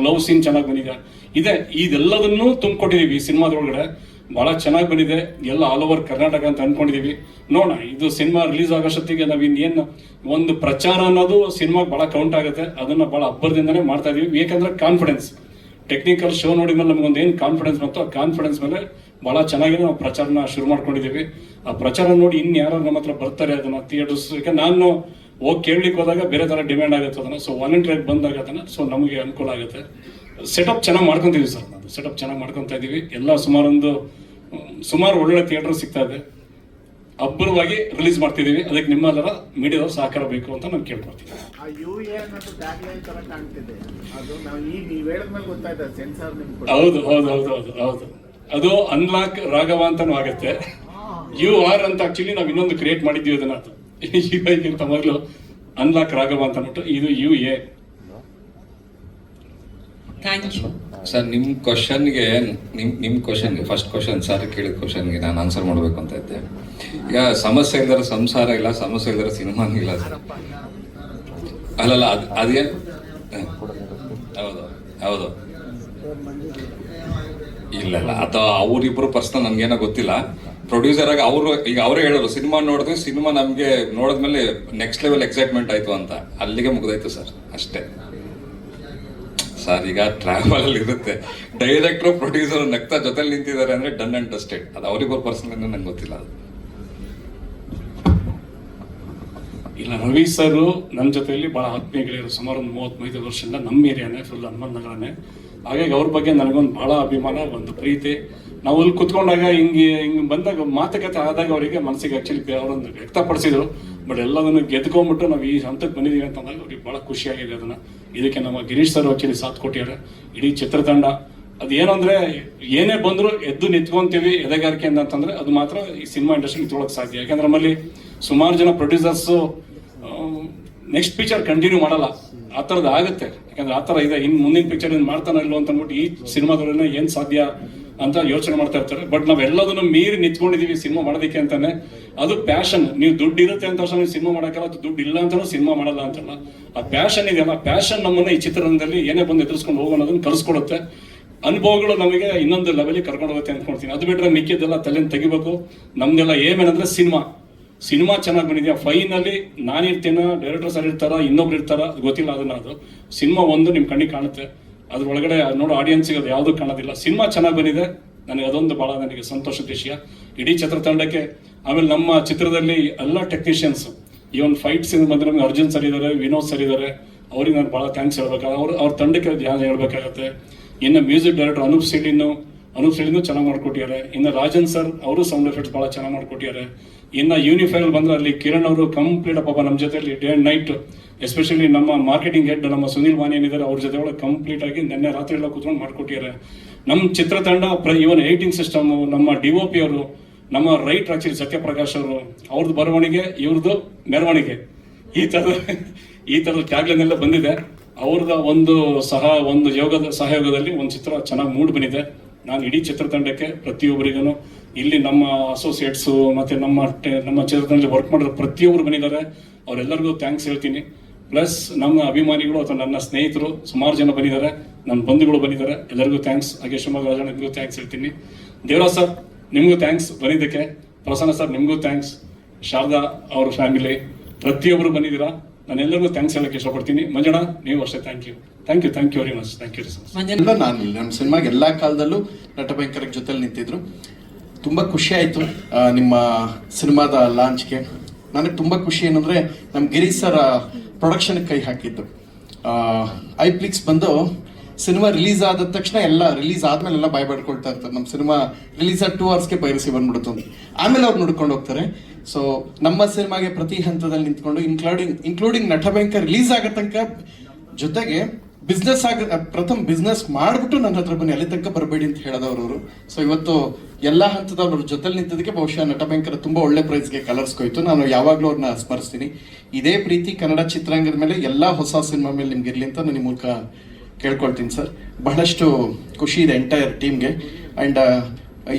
ಲವ್ ಸೀನ್ ಚೆನ್ನಾಗಿ ಬಂದಿದೆ, ಇದೆಲ್ಲದನ್ನೂ ತುಂಬಿಕೊಟ್ಟಿದೀವಿ ಈ ಸಿನಿಮಾದೊಳಗಡೆ. ಬಹಳ ಚೆನ್ನಾಗಿ ಬಂದಿದೆ, ಎಲ್ಲ ಆಲ್ ಓವರ್ ಕರ್ನಾಟಕ ಅಂತ ಅನ್ಕೊಂಡಿದೀವಿ. ನೋಡೋಣ, ಇದು ಸಿನಿಮಾ ರಿಲೀಸ್ ಆಗೋಷ್ಟೊತ್ತಿಗೆ ನಾವು ಇನ್ನೇನು ಒಂದು ಪ್ರಚಾರ ಅನ್ನೋದು ಸಿನಿಮಾಗೆ ಬಹಳ ಕೌಂಟ್ ಆಗುತ್ತೆ. ಅದನ್ನ ಬಹಳ ಅಬ್ಬರದಿಂದನೇ ಮಾಡ್ತಾ ಇದೀವಿ. ಯಾಕಂದ್ರೆ ಕಾನ್ಫಿಡೆನ್ಸ್, ಟೆಕ್ನಿಕಲ್ ಶೋ ನೋಡಿದ್ಮೇಲೆ ನಮ್ಗೊಂದು ಏನು ಕಾನ್ಫಿಡೆನ್ಸ್ ಬಂತು, ಆ ಕಾನ್ಫಿಡೆನ್ಸ್ ಮೇಲೆ ಬಹಳ ಚೆನ್ನಾಗಿ ನಾವು ಪ್ರಚಾರನ ಶುರು ಮಾಡ್ಕೊಂಡಿದೀವಿ. ಆ ಪ್ರಚಾರ ನೋಡಿ ಇನ್ನು ಯಾರು ನಮ್ಮ ಹತ್ರ ಬರ್ತಾರೆ ಅದನ್ನ ಥಿಯೇಟರ್ಸ್. ಯಾಕಂದ್ರೆ ನಾನು ಹೋಗಿ ಕೇಳಲಿಕ್ಕೆ ಹೋದಾಗ ಬೇರೆ ತರ ಡಿಮ್ಯಾಂಡ್ ಆಗುತ್ತೆ ಅದನ್ನ. ಸೊ ವಾಲಂಟಿಯರ್ ಬಂದಾಗ ಅದನ್ನ ನಮಗೆ ಅನುಕೂಲ ಆಗುತ್ತೆ. ಸೆಟಪ್ ಚೆನ್ನಾಗಿ ಮಾಡ್ಕೊಂತೀವಿ ಸರ್. ನಾವು ಸೆಟಪ್ ಚೆನ್ನಾಗಿ ಮಾಡ್ಕೊತಾ ಇದೀವಿ. ಎಲ್ಲ ಸುಮಾರು ಒಳ್ಳೆ ಥಿಯೇಟರ್ ಸಿಗ್ತಾ ಇದೆ. ಅಬ್ಬರವಾಗಿ ರಿಲೀಸ್ ಮಾಡ್ತಿದೀವಿ. ಅದಕ್ಕೆ ನಿಮ್ಮೆಲ್ಲರ ಮೀಡಿಯಾದವ್ರು ಸಹಕಾರ ಬೇಕು ಅಂತ ನಾನು ಕೇಳ್ಕೊಡ್ತೀನಿ. ಹೌದು. ಅದು ಅನ್ಲಾಕ್ ರಾಘವ ಅಂತಾನು ಆಗುತ್ತೆ. UR ಅಂತ ಆಕ್ಚುಲಿ ನಾವು ಇನ್ನೊಂದು ಕ್ರಿಯೇಟ್ ಮಾಡಿದ್ದೀವಿ ಅದನ್ನ. ಈಗಿಂತ ಮೊದಲು ಅನ್ಲಾಕ್ ರಾಘವ ಅಂತ ಅಂದ್ಬಿಟ್ಟು, ಇದು UA. Thank you sir. ನಿಮ್ಮ ಕ್ವಶನ್ಗೆ ಫಸ್ಟ್ ಕ್ವಶನ್ ಸರ್ ಕೇಳಿದ ಕ್ವಶನ್ಗೆ ನಾನು ಆನ್ಸರ್ ಮಾಡಬೇಕು ಅಂತ ಇದ್ದೆ. ಈಗ ಸಮಸ್ಯೆ ಇಲ್ಲದ ಸಂಸಾರ ಇಲ್ಲ, ಸಮಸ್ಯೆ ಇಲ್ಲದ ಸಿನಿಮಾನೂ ಇಲ್ಲ ಸರ್. ಅಲ್ಲಲ್ಲ, ಅದೇನು ಹೌದು ಇಲ್ಲ ಅಥವಾ ಅವರಿಬ್ರು ಪರ್ಸನಲ್ ನನ್ಗೇನೋ ಗೊತ್ತಿಲ್ಲ. ಪ್ರೊಡ್ಯೂಸರ್ ಆಗಿ ಅವರೇ ಹೇಳೋರು, ಸಿನಿಮಾ ನೋಡಿದ್ವಿ, ಸಿನಿಮಾ ನಮಗೆ ನೋಡಿದ್ಮೇಲೆ ನೆಕ್ಸ್ಟ್ ಲೆವೆಲ್ ಎಕ್ಸೈಟ್ಮೆಂಟ್ ಆಯ್ತು ಅಂತ. ಅಲ್ಲಿಗೆ ಮುಗ್ದಾಯ್ತು ಸರ್, ಅಷ್ಟೇ ಸರ್. ಈಗ ಟ್ರಾವೆಲ್ ಅಲ್ಲಿ ಇರುತ್ತೆ, ಡೈರೆಕ್ಟರ್ ಪ್ರೊಡ್ಯೂಸರ್ ನಗ್ತಾ ಜೊತೆಲಿ ನಿಂತಿದ್ದಾರೆ ಅಂದ್ರೆ ಡನ್ ಅಂಡ್ ಡಸ್ಟೆಡ್. ಅದು ಅವರಿಬ್ಬರು ಪರ್ಸನಲ್ ನಂಗೆ ಗೊತ್ತಿಲ್ಲ. ಅದು ಇಲ್ಲ, ರವಿ ಸರ್ ನನ್ನ ಜೊತೆಯಲ್ಲಿ ಬಹಳ ಆತ್ಮೀಯಗಳಿರು. ಸುಮಾರು 35 ವರ್ಷದಿಂದ ನಮ್ಮ ಏರಿಯಾನೇ, ಫುಲ್ ಹನುಮಂತ ನಗರನೇ. ಹಾಗಾಗಿ ಅವ್ರ ಬಗ್ಗೆ ನನಗೊಂದು ಬಹಳ ಅಭಿಮಾನ, ಒಂದು ಪ್ರೀತಿ. ನಾವು ಅಲ್ಲಿ ಕುತ್ಕೊಂಡಾಗ ಹಿಂಗೆ ಬಂದಾಗ ಮಾತುಕತೆ ಆದಾಗ ಅವರಿಗೆ ಮನಸ್ಸಿಗೆ ಆಕ್ಚುಲಿ ಅವರೊಂದು ವ್ಯಕ್ತಪಡಿಸಿದ್ರು. ಬಟ್ ಎಲ್ಲದನ್ನು ಗೆದ್ಕೊಂಡ್ಬಿಟ್ಟು ನಾವು ಈ ಹಂತಕ್ಕೆ ಬಂದಿದ್ದೀವಿ ಅಂತಂದಾಗ ಅವ್ರಿಗೆ ಬಹಳ ಖುಷಿಯಾಗಿದೆ ಅದನ್ನ. ಇದಕ್ಕೆ ನಮ್ಮ ಗಿರೀಶ್ ಸರ್ ಆಕ್ಚುಲಿ ಸಾಥ್ ಕೊಟ್ಟಿದ್ದಾರೆ, ಇಡೀ ಚಿತ್ರತಂಡ. ಅದೇನು ಅಂದ್ರೆ ಏನೇ ಬಂದ್ರು ಎದ್ದು ನಿಂತ್ಕೊಂತೀವಿ ಎದೆಗಾರಿಕೆಯಿಂದ ಅಂತಂದ್ರೆ ಅದು ಮಾತ್ರ ಈ ಸಿನಿಮಾ ಇಂಡಸ್ಟ್ರಿ ನಿಂತ್ಕೊಳ್ಳೋಕೆ ಸಾಧ್ಯ. ಯಾಕಂದ್ರೆ ನಮ್ಮಲ್ಲಿ ಸುಮಾರು ಜನ ಪ್ರೊಡ್ಯೂಸರ್ಸ್ ನೆಕ್ಸ್ಟ್ ಪಿಕ್ಚರ್ ಕಂಟಿನ್ಯೂ ಮಾಡಲ್ಲ, ಆ ಥರದ್ದು ಆಗುತ್ತೆ. ಯಾಕಂದ್ರೆ ಆ ಥರ ಇದೆ, ಇನ್ನು ಮುಂದಿನ ಪಿಕ್ಚರ್ ಮಾಡ್ತಾನೆ ಇಲ್ಲೋ ಅಂತ ಅಂದ್ಬಿಟ್ಟು ಈ ಸಿನಿಮಾದವ್ರನ್ನ ಏನು ಸಾಧ್ಯ ಅಂತ ಯೋಚನೆ ಮಾಡ್ತಾ ಇರ್ತಾರೆ. ಬಟ್ ನಾವೆಲ್ಲದನ್ನು ಮೀರಿ ನಿಂತ್ಕೊಂಡಿದೀವಿ ಸಿನಿಮಾ ಮಾಡೋದಕ್ಕೆ ಅಂತಾನೆ. ಅದು ಪ್ಯಾಷನ್. ನೀವು ದುಡ್ಡು ಇರುತ್ತೆ ಅಂತ ನೀವು ಸಿನಿಮಾ ಮಾಡೋಕ್ಕಲ್ಲ, ಅದು ದುಡ್ಡು ಇಲ್ಲ ಅಂತಾನು ಸಿನಿಮಾ ಮಾಡಲ್ಲ ಅಂತಲ್ಲ. ಆ ಪ್ಯಾಷನ್ ಇದೆಯಲ್ಲ, ಪ್ಯಾಷನ್ ನಮ್ಮನ್ನ ಈ ಚಿತ್ರರಂಗದಲ್ಲಿ ಏನೇ ಬಂದು ಎದುರಿಸ್ಕೊಂಡು ಹೋಗೋದನ್ನ ಕಲಿಸ್ಕೊಡುತ್ತೆ. ಅನುಭವಗಳು ನಮಗೆ ಇನ್ನೊಂದು ಲೆವೆಲಿಗೆ ಕರ್ಕೊಂಡು ಹೋಗುತ್ತೆ ಅಂದ್ಕೊಳ್ತೀನಿ. ಅದು ಬಿಟ್ಟರೆ ಮಿಕ್ಕಿದ್ದೆಲ್ಲ ತಲೆಯನ್ನು ತೆಗಿಬೇಕು. ನಮ್ದೆಲ್ಲ ಏನೇನಂದ್ರೆ ಸಿನಿಮಾ ಚೆನ್ನಾಗಿ ಬಂದಿದೆಯಾ, ಫೈನಲ್ಲಿ ನಾನಿರ್ತೀನ, ಡೈರೆಕ್ಟರ್ ಸರ್ ಇರ್ತಾರ, ಇನ್ನೊಬ್ರು ಇರ್ತಾರ, ಅದು ಗೊತ್ತಿಲ್ಲ. ಅದು ಸಿನಿಮಾ ಒಂದು ನಿಮ್ ಕಣ್ಣಿಗೆ ಕಾಣುತ್ತೆ, ಅದ್ರ ಒಳಗಡೆ ನೋಡೋ ಆಡಿಯನ್ಸ್ಗೆ ಅದು ಯಾವುದೂ ಕಾಣೋದಿಲ್ಲ. ಸಿನಿಮಾ ಚೆನ್ನಾಗಿ ಬಂದಿದೆ, ನನಗೆ ಅದೊಂದು ಬಹಳ ನನಗೆ ಸಂತೋಷದ ವಿಷಯ ಇಡೀ ಚಿತ್ರತಂಡಕ್ಕೆ. ಆಮೇಲೆ ನಮ್ಮ ಚಿತ್ರದಲ್ಲಿ ಎಲ್ಲ ಟೆಕ್ನಿಷಿಯನ್ಸ್, ಈ ಒಂದು ಫೈಟ್ ಸೀನ್ ಬಂದ್ರೆ ನಮ್ಗೆ ಅರ್ಜುನ್ ಸರ್ ಇದ್ದಾರೆ, ವಿನೋದ್ ಸರ್ ಇದ್ದಾರೆ, ಅವ್ರಿಗೆ ನಾನು ಬಹಳ ಥ್ಯಾಂಕ್ಸ್ ಹೇಳ್ಬೇಕಾಗುತ್ತೆ. ಅವ್ರ ತಂಡಕ್ಕೆ ಧ್ಯಾನ ಹೇಳ್ಬೇಕಾಗತ್ತೆ. ಇನ್ನು ಮ್ಯೂಸಿಕ್ ಡೈರೆಕ್ಟರ್ ಅನೂಪ್ ಸಿಳಿನೂ ಚೆನ್ನಾಗಿ ಮಾಡ್ಕೊಟ್ಟಿದ್ದಾರೆ. ಇನ್ನು ರಾಜನ್ ಸರ್ ಅವರು ಸೌಂಡ್ ಎಫೆಕ್ಟ್ಸ್ ಬಹಳ ಚೆನ್ನಾಗಿ ಮಾಡ್ಕೊಟ್ಟಿದ್ದಾರೆ. ಇನ್ನು ಯೂನಿಫೈಲ್ ಬಂದ್ರೆ ಅಲ್ಲಿ ಕಿರಣ್ ಅವರು ಕಂಪ್ಲೀಟ್ ಪಾಪ ನಮ್ಮ ಜೊತೆಲಿ ಡೇ ಅಂಡ್ ನೈಟ್ ಎಸ್ಪೆಷಲಿ ನಮ್ಮ ಮಾರ್ಕೆಟಿಂಗ್ ಹೆಡ್ ನಮ್ಮ ಸುನಿಲ್ ಮಾನಿ ಏನಿದ್ದಾರೆ ಅವ್ರ ಜೊತೆ ಒಳಗೆ ಕಂಪ್ಲೀಟ್ ಆಗಿ ನಿನ್ನೆ ರಾತ್ರಿ ಎಲ್ಲ ಕೂತ್ಕೊಂಡು ಮಾಡ್ಕೊಟ್ಟಿದ್ದಾರೆ. ನಮ್ಮ ಚಿತ್ರತಂಡ ಇವನ್ ಏಟಿಂಗ್ ಸಿಸ್ಟಮ್, ನಮ್ಮ DOP ಅವರು, ನಮ್ಮ ರೈಟ್ ಆಕ್ಚುಲಿ ಸತ್ಯಪ್ರಕಾಶ್ ಅವರು, ಅವ್ರದ್ದು ಬರವಣಿಗೆ, ಇವ್ರದ್ದು ಮೆರವಣಿಗೆ, ಈ ಥರದ ಟ್ಯಾಗ್ಲೈನ್ ಎಲ್ಲ ಬಂದಿದೆ. ಅವ್ರದ ಒಂದು ಸಹಯೋಗದಲ್ಲಿ ಒಂದು ಚಿತ್ರ ಚೆನ್ನಾಗಿ ಮೂಡ್ ಬಂದಿದೆ. ನಾನು ಇಡೀ ಚಿತ್ರತಂಡಕ್ಕೆ ಪ್ರತಿಯೊಬ್ಬರಿಗೂ ಇಲ್ಲಿ ನಮ್ಮ ಅಸೋಸಿಯೇಟ್ಸು ಮತ್ತು ನಮ್ಮ ಚಿತ್ರತಂಡದಲ್ಲಿ ವರ್ಕ್ ಮಾಡಿರೋ ಪ್ರತಿಯೊಬ್ಬರು ಬಂದಿದ್ದಾರೆ, ಅವರೆಲ್ಲರಿಗೂ ಥ್ಯಾಂಕ್ಸ್ ಹೇಳ್ತೀನಿ. ಪ್ಲಸ್ ನಮ್ಮ ಅಭಿಮಾನಿಗಳು ಅಥವಾ ನನ್ನ ಸ್ನೇಹಿತರು ಸುಮಾರು ಜನ ಬಂದಿದ್ದಾರೆ, ನನ್ನ ಬಂಧುಗಳು ಬಂದಿದ್ದಾರೆ, ಎಲ್ಲರಿಗೂ ಥ್ಯಾಂಕ್ಸ್. ಹಾಗೆ ಶಿವಮೊಗ್ಗ ರಾಜನಿಗೂ ಥ್ಯಾಂಕ್ಸ್ ಹೇಳ್ತೀನಿ. ದೇವರಾಜ್ ಸರ್ ನಿಮಗೂ ಥ್ಯಾಂಕ್ಸ್ ಬಂದಿದ್ದಕ್ಕೆ. ಪ್ರಸನ್ನ ಸರ್ ನಿಮಗೂ ಥ್ಯಾಂಕ್ಸ್. ಶಾರದಾ ಅವ್ರ ಫ್ಯಾಮಿಲಿ ಪ್ರತಿಯೊಬ್ಬರು ಬಂದಿದ್ದೀರಾ, ನಾನು ಎಲ್ಲರಿಗೂ ಥ್ಯಾಂಕ್ಸ್ ಹೇಳಕ್ಕೆ ಇಷ್ಟಪಡ್ತೀನಿ. ಮಂಜಣ್ಣ ನೀವು ಅಷ್ಟೇ thank you very much. Thank you sir. ಎಲ್ಲ ನಾನು ನಮ್ಮ ಸಿನಿಮಾಗೆ ಎಲ್ಲ ಕಾಲದಲ್ಲೂ ನಟ ಭಯಂಕರ ಜೊತೆಲಿ ನಿಂತಿದ್ರು. ತುಂಬ ಖುಷಿ ಆಯಿತು ನಿಮ್ಮ ಸಿನಿಮಾದ ಲಾಂಚ್ಗೆ. ನನಗೆ ತುಂಬ ಖುಷಿ ಏನಂದರೆ ನಮ್ಮ ಗಿರೀಶ್ ಸರ್ ಪ್ರೊಡಕ್ಷನ್ಗೆ ಕೈ ಹಾಕಿದ್ದು. ಐಪ್ಲಿಕ್ಸ್ ಬಂದು ಸಿನಿಮಾ ರಿಲೀಸ್ ಆದ ತಕ್ಷಣ ಎಲ್ಲ ರಿಲೀಸ್ ಆದ್ಮೇಲೆ ಎಲ್ಲ ಬಾಯ್ ಪಡ್ಕೊಳ್ತಾ ಇರ್ತಾರೆ. ನಮ್ಮ ಸಿನಿಮಾ ರಿಲೀಸ್ ಆದ 2 hours ಪೈರಸಿ ಬಂದ್ಬಿಡುತ್ತೆ ಅಂತ. ಆಮೇಲೆ ಅವ್ರು ನೋಡ್ಕೊಂಡು ಹೋಗ್ತಾರೆ. ಸೊ ನಮ್ಮ ಸಿನಿಮಾಗೆ ಪ್ರತಿ ಹಂತದಲ್ಲಿ ನಿಂತ್ಕೊಂಡು ಇನ್ಕ್ಲೂಡಿಂಗ್ ನಟ ಭಯಂಕರ ರಿಲೀಸ್ ಆಗೋ ತನಕ ಜೊತೆಗೆ ಪ್ರಥಮ ಬಿಸ್ನೆಸ್ ಮಾಡಿಬಿಟ್ಟು ನನ್ನ ಹತ್ರ ಬನ್ನಿ, ಅಲ್ಲಿ ತನಕ ಬರಬೇಡಿ ಅಂತ ಹೇಳಿದವರು. ಸೊ ಇವತ್ತು ಎಲ್ಲ ಹಂತದವ್ರ ಜೊತೆಲಿ ನಿಂತಿದ್ದಕ್ಕೆ ಬಹುಶಃ ನಟ ಭಯಂಕರ ತುಂಬ ಒಳ್ಳೆ ಪ್ರೈಸ್ಗೆ ಕಲರ್ಸ್ಕೊಯ್ತು. ನಾನು ಯಾವಾಗಲೂ ಅವ್ರನ್ನ ಸ್ಮರಿಸ್ತೀನಿ. ಇದೇ ಪ್ರೀತಿ ಕನ್ನಡ ಚಿತ್ರರಂಗದ ಮೇಲೆ ಎಲ್ಲ ಹೊಸ ಸಿನಿಮಾ ಮೇಲೆ ನಿಮ್ಗೆ ಇರಲಿ ಅಂತ ನಾನು ಈ ಮೂಲಕ ಕೇಳ್ಕೊಳ್ತೀನಿ ಸರ್. ಬಹಳಷ್ಟು ಖುಷಿ ಇದೆ ಎಂಟೈರ್ ಟೀಮ್ಗೆ. ಆ್ಯಂಡ್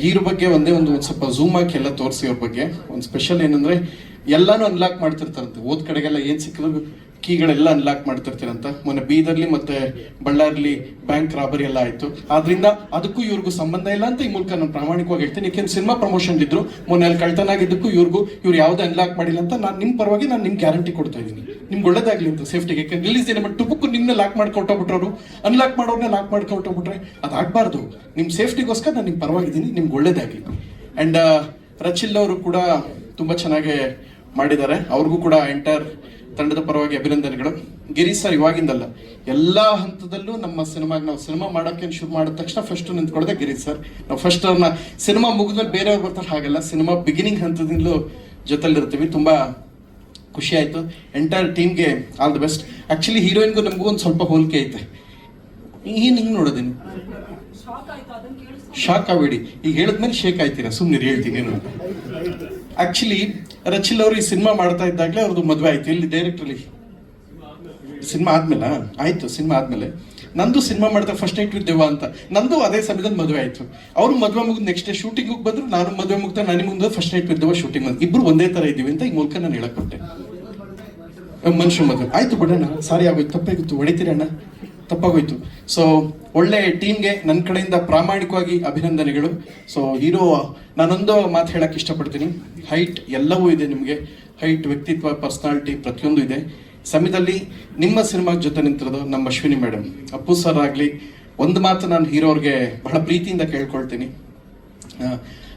ಹೀರೋ ಬಗ್ಗೆ ಒಂದು ಸ್ವಲ್ಪ ಝೂಮ್ ಹಾಕಿ ಎಲ್ಲ ತೋರಿಸಿ ಅವ್ರ ಬಗ್ಗೆ. ಒಂದು ಸ್ಪೆಷಲ್ ಏನಂದರೆ ಎಲ್ಲಾನು ಅನ್ಲಾಕ್ ಮಾಡ್ತಿರ್ತಾರಂತೆ. ಓದ್ ಕಡೆಗೆಲ್ಲ ಏನು ಸಿಕ್ಕಿದ್ರು ಕೀಗಳೆಲ್ಲ ಅನ್ಲಾಕ್ ಮಾಡ್ತಿರ್ತೀರಂತ. ಮೊನ್ನೆ ಬೀದರ್ಲಿ ಮತ್ತೆ ಬಳ್ಳಾರಿಲಿ ಬ್ಯಾಂಕ್ ರಾಬರಿ ಎಲ್ಲ ಆಯ್ತು. ಆದ್ರಿಂದ ಅದಕ್ಕೂ ಇವ್ರಿಗೂ ಸಂಬಂಧ ಇಲ್ಲ ಅಂತ ಈ ಮೂಲಕ ನಾನು ಪ್ರಾಮಾಣಿಕವಾಗಿ ಹೇಳ್ತೀನಿ. ಯಾಕೆಂದ್ರೆ ಸಿನಿಮಾ ಪ್ರಮೋಷನ್ ಇದ್ರು ಮೊನ್ನೆ ಅಲ್ಲಿ ಕಳ್ತನ ಆಗಿದ್ದಕ್ಕೂ ಇವ್ರು ಯಾವುದೇ ಅನ್ಲಾಕ್ ಮಾಡಿಲ್ಲ ಅಂತ ನಾನು ನಿಮ್ಮ ಪರವಾಗಿ ನಾನು ನಿಮ್ಗೆ ಗ್ಯಾರಂಟಿ ಕೊಡ್ತಾ ಇದ್ದೀನಿ. ನಿಮ್ಗೆ ಒಳ್ಳೇದಾಗ್ಲಿ ಅಂತ ಸೇಫ್ಟಿಗೆ. ಯಾಕಂದ್ರೆ ರಿಲೀಸ್ ದಿನ ಟುಬುಕ್ಕು ನಿಮ್ಮನ್ನ ಲಾಕ್ ಮಾಡ್ಕೊಟ್ಟೋಗ್ಬಿಟ್ರು, ಅನ್ಲಾಕ್ ಮಾಡೋರ್ನೇ ಲಾಕ್ ಮಾಡ್ಕೊಟ್ಟೋಗ್ಬಿಟ್ರೆ ಅದಾಗಬಾರ್ದು. ನಿಮ್ಮ ಸೇಫ್ಟಿಗೋಸ್ಕರ ನಾನು ನಿಮ್ಮ ಪರವಾಗಿದ್ದೀನಿ, ನಿಮ್ಗೆ ಒಳ್ಳೇದಾಗಲಿ. ಆ್ಯಂಡ್ ರಚಿಲ್ ಅವರು ಕೂಡ ತುಂಬ ಚೆನ್ನಾಗಿ ಮಾಡಿದ್ದಾರೆ. ಅವ್ರಿಗೂ ಕೂಡ ಎಂಟೈರ್ ತಂಡದ ಪರವಾಗಿ ಅಭಿನಂದನೆಗಳು. ಗಿರೀಶ್ ಸರ್ ಇವಾಗಿಂದಲ್ಲ, ಎಲ್ಲ ಹಂತದಲ್ಲೂ ನಮ್ಮ ಸಿನಿಮಾಗೆ ನಾವು ಸಿನಿಮಾ ಮಾಡೋಕ್ಕೆ ಶುರು ಮಾಡಿದ ತಕ್ಷಣ ಫಸ್ಟ್ ನಿಂತ್ಕೊಳ್ಳೋದೆ ಗಿರೀಶ್ ಸರ್. ನಾವು ಫಸ್ಟ್ ಅವ್ರನ್ನ ಸಿನಿಮಾ ಮುಗಿದ್ಮೇಲೆ ಬೇರೆಯವ್ರು ಬರ್ತಾರೆ, ಹಾಗಲ್ಲ. ಸಿನಿಮಾ ಬಿಗಿನಿಂಗ್ ಹಂತದಿಂದಲೂ ಜೊತೆಲಿರ್ತೀವಿ. ತುಂಬ ಖುಷಿ ಆಯಿತು. ಎಂಟೈರ್ ಟೀಮ್ಗೆ ಆಲ್ ದಿ ಬೆಸ್ಟ್. ಆ್ಯಕ್ಚುಲಿ ಹೀರೋಯಿನ್ಗೂ ನಮಗೂ ಒಂದು ಸ್ವಲ್ಪ ಹೋಲಿಕೆ ಐತೆ. ಏನು ಹಿಂಗೆ ನೋಡೋದೇನು ಶಾಕ್ ಆಗಬೇಡಿ. ಈಗ ಹೇಳಿದ್ಮೇಲೆ ಶೇಕ್ ಆಯ್ತೀರಾ, ಸುಮ್ಮನೆ ಹೇಳ್ತೀನಿ ಏನು. ಆಕ್ಚುಲಿ ರಚಿಲ್ ಅವರು ಈ ಸಿನಿಮಾ ಮಾಡ್ತಾ ಇದ್ದಾಗಲೇ ಅವ್ರದ್ದು ಮದುವೆ ಆಯ್ತು. ಇಲ್ಲಿ ಡೈರೆಕ್ಟ್ರಲ್ಲಿ ಸಿನಿಮಾ ಆದ್ಮೇಲೆ ಆಯ್ತು. ಸಿನಿಮಾ ಆದ್ಮೇಲೆ ನಂದು ಸಿನಿಮಾ ಮಾಡ್ತಾ ಫಸ್ಟ್ ನೈಟ್ ವಿತ್ ದೇವ ಅಂತ ನಂದು ಅದೇ ಸಮಯದಲ್ಲಿ ಮದುವೆ ಆಯ್ತು. ಅವರು ಮದುವೆ ಮುಗಿದು ನೆಕ್ಸ್ಟ್ ಡೇ ಶೂಟಿಂಗ್ ಬಂದ್ರು, ನಾನು ಮದುವೆ ಮುಗ್ತಾ ನನಗೆ ಮುಂದೆ ಫಸ್ಟ್ ನೈಟ್ ವಿತ್ ದೇವ ಶೂಟಿಂಗ್ ಬಂದು ಇಬ್ರು ಒಂದೇ ತರ ಇದೀವಿ ಅಂತ ಈ ಮೂಲಕ ನಾನು ಹೇಳಕೊಟ್ಟೆ. ಮನುಷ್ಯ ಮದುವೆ ಆಯ್ತು ಬಿಡೋಣ, ಸಾರಿ ಆಗೋಯ್ತು, ತಪ್ಪಾಗಿತ್ತು, ಹೊಡಿತೀರಣ್ಣ, ತಪ್ಪಾಗೋಯ್ತು. ಸೊ ಒಳ್ಳೆ ಟೀಮ್ಗೆ ನನ್ನ ಕಡೆಯಿಂದ ಪ್ರಾಮಾಣಿಕವಾಗಿ ಅಭಿನಂದನೆಗಳು. ಸೊ ಹೀರೋ ನಾನೊಂದು ಮಾತು ಹೇಳಕ್ಕೆ ಇಷ್ಟಪಡ್ತೀನಿ. ಹೈಟ್ ಎಲ್ಲವೂ ಇದೆ ನಿಮಗೆ, ಹೈಟ್, ವ್ಯಕ್ತಿತ್ವ, ಪರ್ಸನಾಲಿಟಿ ಪ್ರತಿಯೊಂದು ಇದೆ. ಸಮಯದಲ್ಲಿ ನಿಮ್ಮ ಸಿನಿಮಾ ಜೊತೆ ನಿಂತಿರೋದು ನಮ್ಮ ಅಶ್ವಿನಿ ಮೇಡಮ್, ಅಪ್ಪು ಸರ್ ಆಗಲಿ. ಒಂದು ಮಾತು ನಾನು ಹೀರೋರ್ಗೆ ಬಹಳ ಪ್ರೀತಿಯಿಂದ ಕೇಳ್ಕೊಳ್ತೀನಿ.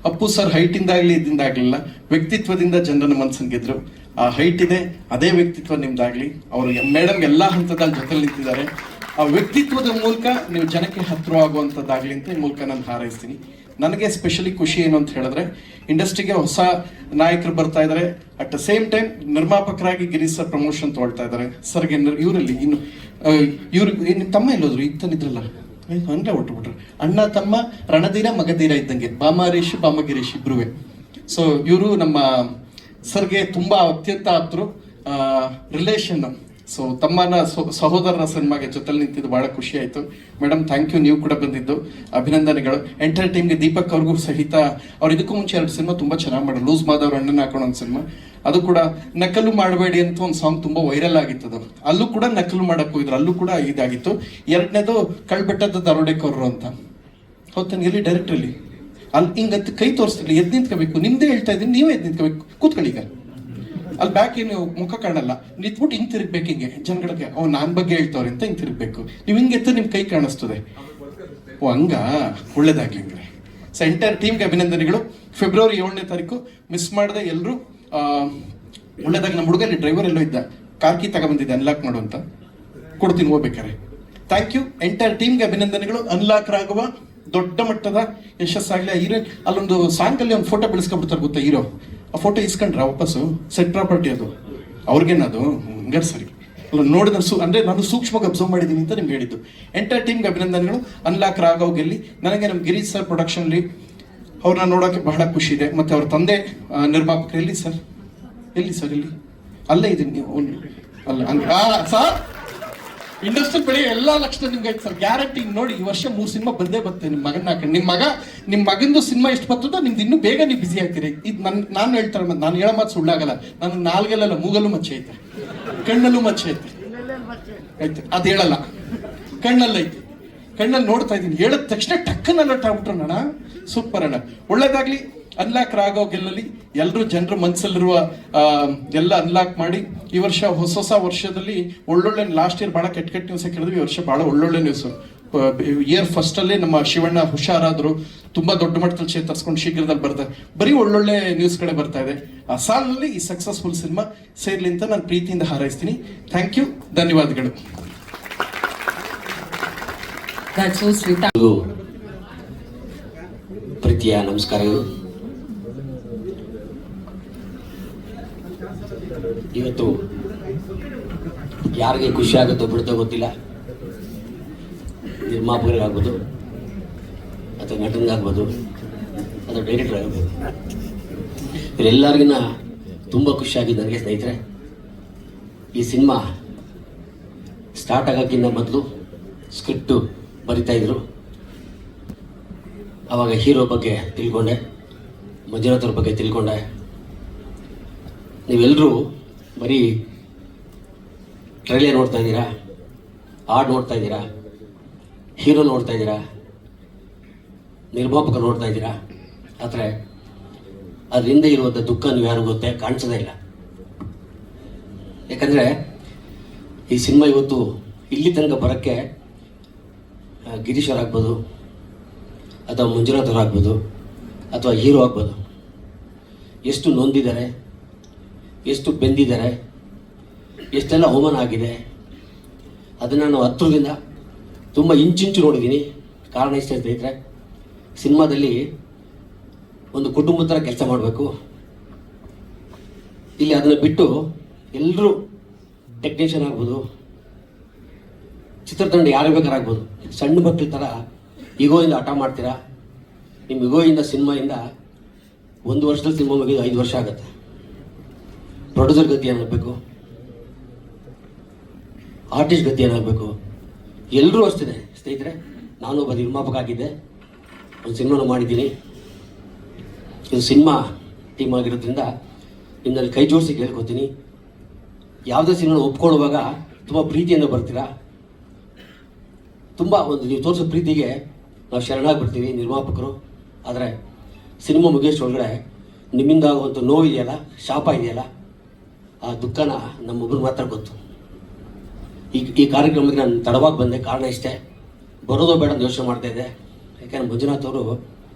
ಅಪ್ಪು ಸರ್ ಹೈಟಿಂದಾಗಲಿ ಇದಿಂದಾಗಲಿಲ್ಲ, ವ್ಯಕ್ತಿತ್ವದಿಂದ ಜನರನ್ನ ಮನಸ್ಸನ್ನು ಗೆದ್ರು. ಆ ಹೈಟ್ ಇದೆ, ಅದೇ ವ್ಯಕ್ತಿತ್ವ ನಿಮ್ದಾಗ್ಲಿ. ಅವರು ಮೇಡಮ್ ಎಲ್ಲ ಹಂತದಲ್ಲಿ ಜೊತೆಲಿ ನಿಂತಿದ್ದಾರೆ. ಆ ವ್ಯಕ್ತಿತ್ವದ ಮೂಲಕ ನೀವು ಜನಕ್ಕೆ ಹತ್ತಿರವಾಗುವಂಥದ್ದಾಗಲಿ ಅಂತ ಈ ಮೂಲಕ ನಾನು ಹಾರೈಸ್ತೀನಿ. ನನಗೆ ಸ್ಪೆಷಲಿ ಖುಷಿ ಏನು ಅಂತ ಹೇಳಿದ್ರೆ, ಇಂಡಸ್ಟ್ರಿಗೆ ಹೊಸ ನಾಯಕರು ಬರ್ತಾ ಇದ್ದಾರೆ. ಅಟ್ ದ ಸೇಮ್ ಟೈಮ್ ನಿರ್ಮಾಪಕರಾಗಿ ಗಿರೀಶ್ ಸರ್ ಪ್ರಮೋಷನ್ ತೊಗೊಳ್ತಾ ಇದ್ದಾರೆ. ಸರ್ಗೆ ಇವರಲ್ಲಿ ಇನ್ನು ಇವ್ರು ನಿಮ್ಮ ತಮ್ಮ ಎಲ್ಲೋದ್ರು ಇತ್ತನಿದ್ರಲ್ಲ, ಹಂಗೆ ಹೊಟ್ಟುಬಿಟ್ರು. ಅಣ್ಣ ತಮ್ಮ ರಣಧೀರ ಮಗಧೀರ ಇದ್ದಂಗೆ, ಬಾಮಹರೀಶ್ ಬಾಮಗಿರೀಶ್ ಇಬ್ರುವೆ. ಸೊ ಇವರು ನಮ್ಮ ಸರ್ಗೆ ತುಂಬ ಅತ್ಯಂತ ಆಪ್ತರು, ರಿಲೇಷನ್. ಸೊ ತಮ್ಮನ ಸಹೋದರನ ಸಿನಿಮಾಗೆ ಜೊತೆಲಿ ನಿಂತಿದ್ದು ಭಾಳ ಖುಷಿ ಆಯಿತು. ಮೇಡಮ್ ಥ್ಯಾಂಕ್ ಯು, ನೀವು ಕೂಡ ಬಂದಿದ್ದು ಅಭಿನಂದನೆಗಳು. ಎಂಟೈರ್ ಟೀಮ್ಗೆ, ದೀಪಕ್ ಅವ್ರಿಗೂ ಸಹಿತ. ಅವ್ರು ಇದಕ್ಕೂ ಮುಂಚೆ 2 ಸಿನಿಮಾ ತುಂಬ ಚೆನ್ನಾಗಿ ಮಾಡೋದು. ಲೂಸ್ ಮಾದವ್ರ ಅಣ್ಣನ ಹಾಕೊಂಡು ಒಂದು ಸಿನಿಮಾ, ಅದು ಕೂಡ ನಕಲು ಮಾಡಬೇಡಿ ಅಂತ ಒಂದು ಸಾಂಗ್ ತುಂಬ ವೈರಲ್ ಆಗಿತ್ತು. ಅಲ್ಲೂ ಕೂಡ ನಕಲು ಮಾಡಕ್ಕೆ ಹೋಗಿದ್ರು, ಅಲ್ಲೂ ಕೂಡ ಇದಾಗಿತ್ತು. 2ನೇದು ಕಳ್ಬೆಟ್ಟದ ದರೋಡೆಕೋರರು ಅಂತ. ಹೌದು, ಎಲ್ಲಿ ಡೈರೆಕ್ಟ್ರಲ್ಲಿ ಅಲ್ಲಿ ಹಿಂಗತ್ತು ಕೈ ತೋರಿಸ್ತಿರ್ಲಿ, ಎದ್ದು ನಿಂತ್ಕೋಬೇಕು. ನಿಮ್ದೇ ಹೇಳ್ತಾ ಇದ್ದೀನಿ, ನೀವೇ ಎದ್ದು ನಿಂತ್ಕೋಬೇಕು. ಕೂತ್ಕೊಳ್ಳಿ. ಈಗ ಅಲ್ಲಿ ಬ್ಯಾಕ್ ಏನು ಮುಖ ಕಾಣಲ್ಲ, ನಿಂತ್ಬಿಟ್ಟು ಹಿಂಗೆ ತಿರುಗ್ಬೇಕು. ಹಿಂಗೆ ಜನಗಳಿಗೆ ನಾನು ಬಗ್ಗೆ ಹೇಳ್ತವ್ರೆ ಅಂತ ಹಿಂಗೆ ತಿರುಗ್ಬೇಕು. ನೀವು ಹಿಂಗೆ ಎತ್ತು ನಿಮ್ಮ ಕೈ ಕಾಣಿಸ್ತದೆ. ಓ ಹಂಗ, ಒಳ್ಳೇದಾಗ್ಲಿ ಅಂದರೆ. ಸೊ ಎಂಟೈರ್ ಟೀಮ್ಗೆ ಅಭಿನಂದನೆಗಳು. ಫೆಬ್ರವರಿ 7ನೇ ತಾರೀಕು ಮಿಸ್ ಮಾಡದೆ ಎಲ್ಲರೂ ಒಳ್ಳೇದಾಗಿ. ನಮ್ಮ ಹುಡುಗಲ್ಲಿ ಡ್ರೈವರ್ ಎಲ್ಲೋ ಇದ್ದ, ಕಾರ್ಕಿ ತಗೊಬಂದಿದ್ದೆ ಅನ್ಲಾಕ್ ಮಾಡು ಅಂತ, ಕೊಡ್ತೀನಿ ಹೋಗ್ಬೇಕಾರೆ. Thank you. ಎಂಟೈರ್ ಟೀಮ್ಗೆ ಅಭಿನಂದನೆಗಳು. ಅನ್ಲಾಕ್ ರಾಘವ ದೊಡ್ಡ ಮಟ್ಟದ ಯಶಸ್ಸಾಗಲಿ. ಹೀರೋ ಅಲ್ಲೊಂದು ಸಾಂಗಲ್ಲಿ ಒಂದು ಫೋಟೋ ಬೆಳೆಸ್ಕೊಂಡ್ಬಿಡ್ತಾರೆ ಗೊತ್ತಾ ಹೀರೋ, ಆ ಫೋಟೋ ಇಸ್ಕೊಂಡ್ರ ವಾಪಸ್ಸು, ಸೆಟ್ ಪ್ರಾಪರ್ಟಿ ಅದು ಅವ್ರಿಗೇನದು, ಹಂಗಾರೆ ಸರಿ. ಅಲ್ಲ ನೋಡಿದ ಅಂದರೆ ನಾನು ಸೂಕ್ಷ್ಮವಾಗಿ ಅಬ್ಸರ್ವ್ ಮಾಡಿದ್ದೀನಿ ಅಂತ ನಿಮ್ಗೆ ಹೇಳಿದ್ದು. ಎಂಟರ್ ಟೀಮ್ಗೆ ಅಭಿನಂದನೆಗಳು. ಅನ್ಲಾಕ್ ರಾಘವ್ ಗೆಲ್ಲಿ. ನನಗೆ ನಮ್ಮ ಗಿರೀಶ್ ಸರ್ ಪ್ರೊಡಕ್ಷನ್ಲಿ ಅವ್ರನ್ನ ನೋಡೋಕ್ಕೆ ಬಹಳ ಖುಷಿ ಇದೆ. ಮತ್ತು ಅವ್ರ ತಂದೆ ನಿರ್ಮಾಪಕರು ಎಲ್ಲಿ ಸರ್ ಇಲ್ಲಿ ಅಲ್ಲೇ ಇದೀನಿ ನೀವು ಅಲ್ಲ ಸರ್. ಇಂಡಸ್ಟ್ರಿ ಬೆಳೆ ಎಲ್ಲ ಲಕ್ಷಣ ನಿಮ್ಗೆ ಆಯ್ತು ಸರ್, ಗ್ಯಾರಂಟಿ. ನೋಡಿ ಈ ವರ್ಷ 3 ಸಿನಿಮಾ ಬಂದೇ ಬರ್ತದೆ ನಿಮ್ಮ ಮಗನ ಹಾಕೊಂಡು. ನಿಮ್ಮ ಮಗಂದು ಸಿನಿಮಾ ಎಷ್ಟು ಬರ್ತದೋ ನಿಮ್ದು ಇನ್ನೂ ಬೇಗ ನೀವು ಬಿಸಿ ಆಗ್ತೀರಿ. ಇದು ನಾನು ಹೇಳ್ತಾರೆ, ನಾನು ಹೇಳೋ ಮಾತು ಸುಳ್ಳಾಗಲ್ಲ. ನಾನು ನಾಲ್ಗೆಲ್ಲ ಮೂಗಲ್ಲೂ ಮಚ್ಚೆ ಐತೆ, ಕಣ್ಣಲ್ಲೂ ಮಚ್ಚೆ ಐತೆ ಆಯ್ತು, ಅದು ಹೇಳಲ್ಲ, ಕಣ್ಣಲ್ಲೈತೆ. ಕಣ್ಣಲ್ಲಿ ನೋಡ್ತಾ ಇದ್ದೀನಿ, ಹೇಳಿದ ತಕ್ಷಣ ಟಕ್ಕನ್ನ ಅಲರ್ಟ್ ಆಗ್ಬಿಟ್ರು ಅಣ್ಣ. ಸೂಪರ್ ಅಣ್ಣ, ಒಳ್ಳೇದಾಗ್ಲಿ. ಅನ್ಲಾಕ್ ರಾಘವ್ ಗೆಲ್ಲಲಿ. ಎಲ್ಲರೂ ಜನರ ಮನಸ್ಸಲ್ಲಿರುವ ಎಲ್ಲ ಅನ್ಲಾಕ್ ಮಾಡಿ ಈ ವರ್ಷ ಹೊಸ ವರ್ಷದಲ್ಲಿ ಒಳ್ಳೊಳ್ಳೆ, ಲಾಸ್ಟ್ ಇಯರ್ ಭಾಳ ಕೆಟ್ಟ ನ್ಯೂಸ್ ಕೇಳಿದ್ವಿ, ಈ ವರ್ಷ ಭಾಳ ಒಳ್ಳೊಳ್ಳೆ ನ್ಯೂಸ್. ಇಯರ್ ಫಸ್ಟಲ್ಲೇ ನಮ್ಮ ಶಿವಣ್ಣ ಹುಷಾರಾದರು, ತುಂಬ ದೊಡ್ಡ ಮಟ್ಟದಲ್ಲಿ ಚೇತರಿಸ್ಕೊಂಡು ಶೀಘ್ರದಲ್ಲಿ ಬರ್ತಾರೆ. ಬರೀ ಒಳ್ಳೊಳ್ಳೆ ನ್ಯೂಸ್ಗಳೇ ಬರ್ತಾ ಇದೆ. ಆ ಸಾಲಿನಲ್ಲಿ ಈ ಸಕ್ಸಸ್ಫುಲ್ ಸಿನಿಮಾ ಸೇರ್ಲಿ ಅಂತ ನಾನು ಪ್ರೀತಿಯಿಂದ ಹಾರೈಸ್ತೀನಿ. ಥ್ಯಾಂಕ್ ಯು, ಧನ್ಯವಾದಗಳು. That's so sweet. ಪ್ರೀತಿಯ ನಮಸ್ಕಾರಗಳು. ಇವತ್ತು ಯಾರಿಗೆ ಖುಷಿ ಆಗುತ್ತೋ ಬಿಡುತ್ತೋ ಗೊತ್ತಿಲ್ಲ, ನಿರ್ಮಾಪಕರಿಗಾಗ್ಬೋದು ಅಥವಾ ನಟನಿಗಾಗ್ಬೋದು ಅಥವಾ ಡೈರೆಕ್ಟರ್ ಆಗ್ಬೋದು, ಇವರೆಲ್ಲರಿಗಿನ್ನ ತುಂಬ ಖುಷಿಯಾಗಿದೆ ನನಗೆ. ಸ್ನೇಹಿತರೆ, ಈ ಸಿನಿಮಾ ಸ್ಟಾರ್ಟ್ ಆಗೋಕ್ಕಿಂತ ಮೊದಲು ಸ್ಕ್ರಿಪ್ಟು ಬರಿತಾಯಿದ್ರು. ಆವಾಗ ಹೀರೋ ಬಗ್ಗೆ ತಿಳ್ಕೊಂಡೆ, ಮಂಜುನಾಥ್ ಅವ್ರ ಬಗ್ಗೆ ತಿಳ್ಕೊಂಡೆ. ನೀವೆಲ್ಲರೂ ಬರೀ ಟ್ರೈಲರ್ ನೋಡ್ತಾ ಇದ್ದೀರಾ, ಹಾಡು ನೋಡ್ತಾ ಇದ್ದೀರಾ, ಹೀರೋ ನೋಡ್ತಾ ಇದ್ದೀರಾ, ನಿರ್ಮಾಪಕ ನೋಡ್ತಾ ಇದ್ದೀರಾ. ಆದರೆ ಅದ್ರ ಹಿಂದೆ ಇರುವಂಥ ದುಃಖ ನೀವು ಯಾರು ಗೊತ್ತೇ ಕಾಣಿಸೋದೇ ಇಲ್ಲ. ಯಾಕಂದರೆ ಈ ಸಿನಿಮಾ ಇವತ್ತು ಇಲ್ಲಿ ತನಕ ಬರೋಕ್ಕೆ ಗಿರೀಶ್ ಅವರಾಗ್ಬೋದು ಅಥವಾ ಮಂಜುನಾಥ್ ಅವರಾಗ್ಬೋದು ಅಥವಾ ಹೀರೋ ಆಗ್ಬೋದು, ಎಷ್ಟು ನೊಂದಿದ್ದಾರೆ, ಎಷ್ಟು ಬೆಂದಿದ್ದಾರೆ, ಎಷ್ಟೆಲ್ಲ ಅವಮಾನ ಆಗಿದೆ, ಅದನ್ನು ನಾವು ಹತ್ರದಿಂದ ತುಂಬ ಇಂಚಿಂಚು ನೋಡಿದ್ದೀನಿ. ಕಾರಣ ಇಷ್ಟೇ ಸ್ನೇಹಿತರೆ, ಸಿನಿಮಾದಲ್ಲಿ ಒಂದು ಕುಟುಂಬದ ಥರ ಕೆಲಸ ಮಾಡಬೇಕು. ಇಲ್ಲಿ ಅದನ್ನು ಬಿಟ್ಟು ಎಲ್ಲರೂ ಟೆಕ್ನಿಷಿಯನ್ ಆಗ್ಬೋದು, ಚಿತ್ರತಂಡ ಯಾರು ಬೇಕಾರಾಗ್ಬೋದು, ಸಣ್ಣ ಮಕ್ಕಳ ಥರ ಈಗೋಯಿಂದ ಆಟ ಮಾಡ್ತೀರಾ. ನಿಮ್ಮ ಈಗೋಯಿಂದ ಸಿನಿಮಾಯಿಂದ 1 ವರ್ಷದಲ್ಲಿ ಸಿನಿಮಾ ಮುಗಿದು 5 ವರ್ಷ ಆಗುತ್ತೆ. ಪ್ರೊಡ್ಯೂಸರ್ ಗತಿ ಏನಾಗಬೇಕು, ಆರ್ಟಿಸ್ಟ್ ಗತಿ ಏನಾಗಬೇಕು, ಎಲ್ಲರೂ ಅಷ್ಟೇ ಸ್ನೇಹಿತರೆ. ನಾನು ಒಬ್ಬ ನಿರ್ಮಾಪಕ ಆಗಿದ್ದೆ, ಒಂದು ಸಿನಿಮಾನ ಮಾಡಿದ್ದೀನಿ. ಇದು ಸಿನಿಮಾ ಟೀಮ್ ಆಗಿರೋದ್ರಿಂದ ನಿಮ್ಮಲ್ಲಿ ಕೈ ಜೋಡಿಸಿ ಕೇಳ್ಕೊತೀನಿ, ಯಾವುದೇ ಸಿನಿಮಾ ಒಪ್ಕೊಳ್ಳುವಾಗ ತುಂಬ ಪ್ರೀತಿಯಿಂದ ಬರ್ತೀರಾ. ತುಂಬ ಒಂದು ನೀವು ತೋರಿಸೋ ಪ್ರೀತಿಗೆ ನಾವು ಶರಣಾಗ್ಬಿಡ್ತೀವಿ ನಿರ್ಮಾಪಕರು. ಆದರೆ ಸಿನಿಮಾ ಮುಗಿಯೋಷ್ಟೊಳಗಡೆ ನಿಮ್ಮಿಂದ ಆಗುವಂಥ ನೋವು ಇದೆಯಲ್ಲ, ಶಾಪ ಇದೆಯಲ್ಲ, ಆ ದುಃಖನ ನಮ್ಮೊಬ್ಬರು ಮಾತ್ರ ಗೊತ್ತು. ಈ ಕಾರ್ಯಕ್ರಮಕ್ಕೆ ನಾನು ತಡವಾಗಿ ಬಂದೆ. ಕಾರಣ ಇಷ್ಟೇ, ಬರೋದೋ ಬೇಡ ಅಂತ ಯೋಚನೆ ಮಾಡ್ತಾಯಿದ್ದೆ. ಯಾಕೆಂದ್ರೆ ಮಂಜುನಾಥ್ ಅವರು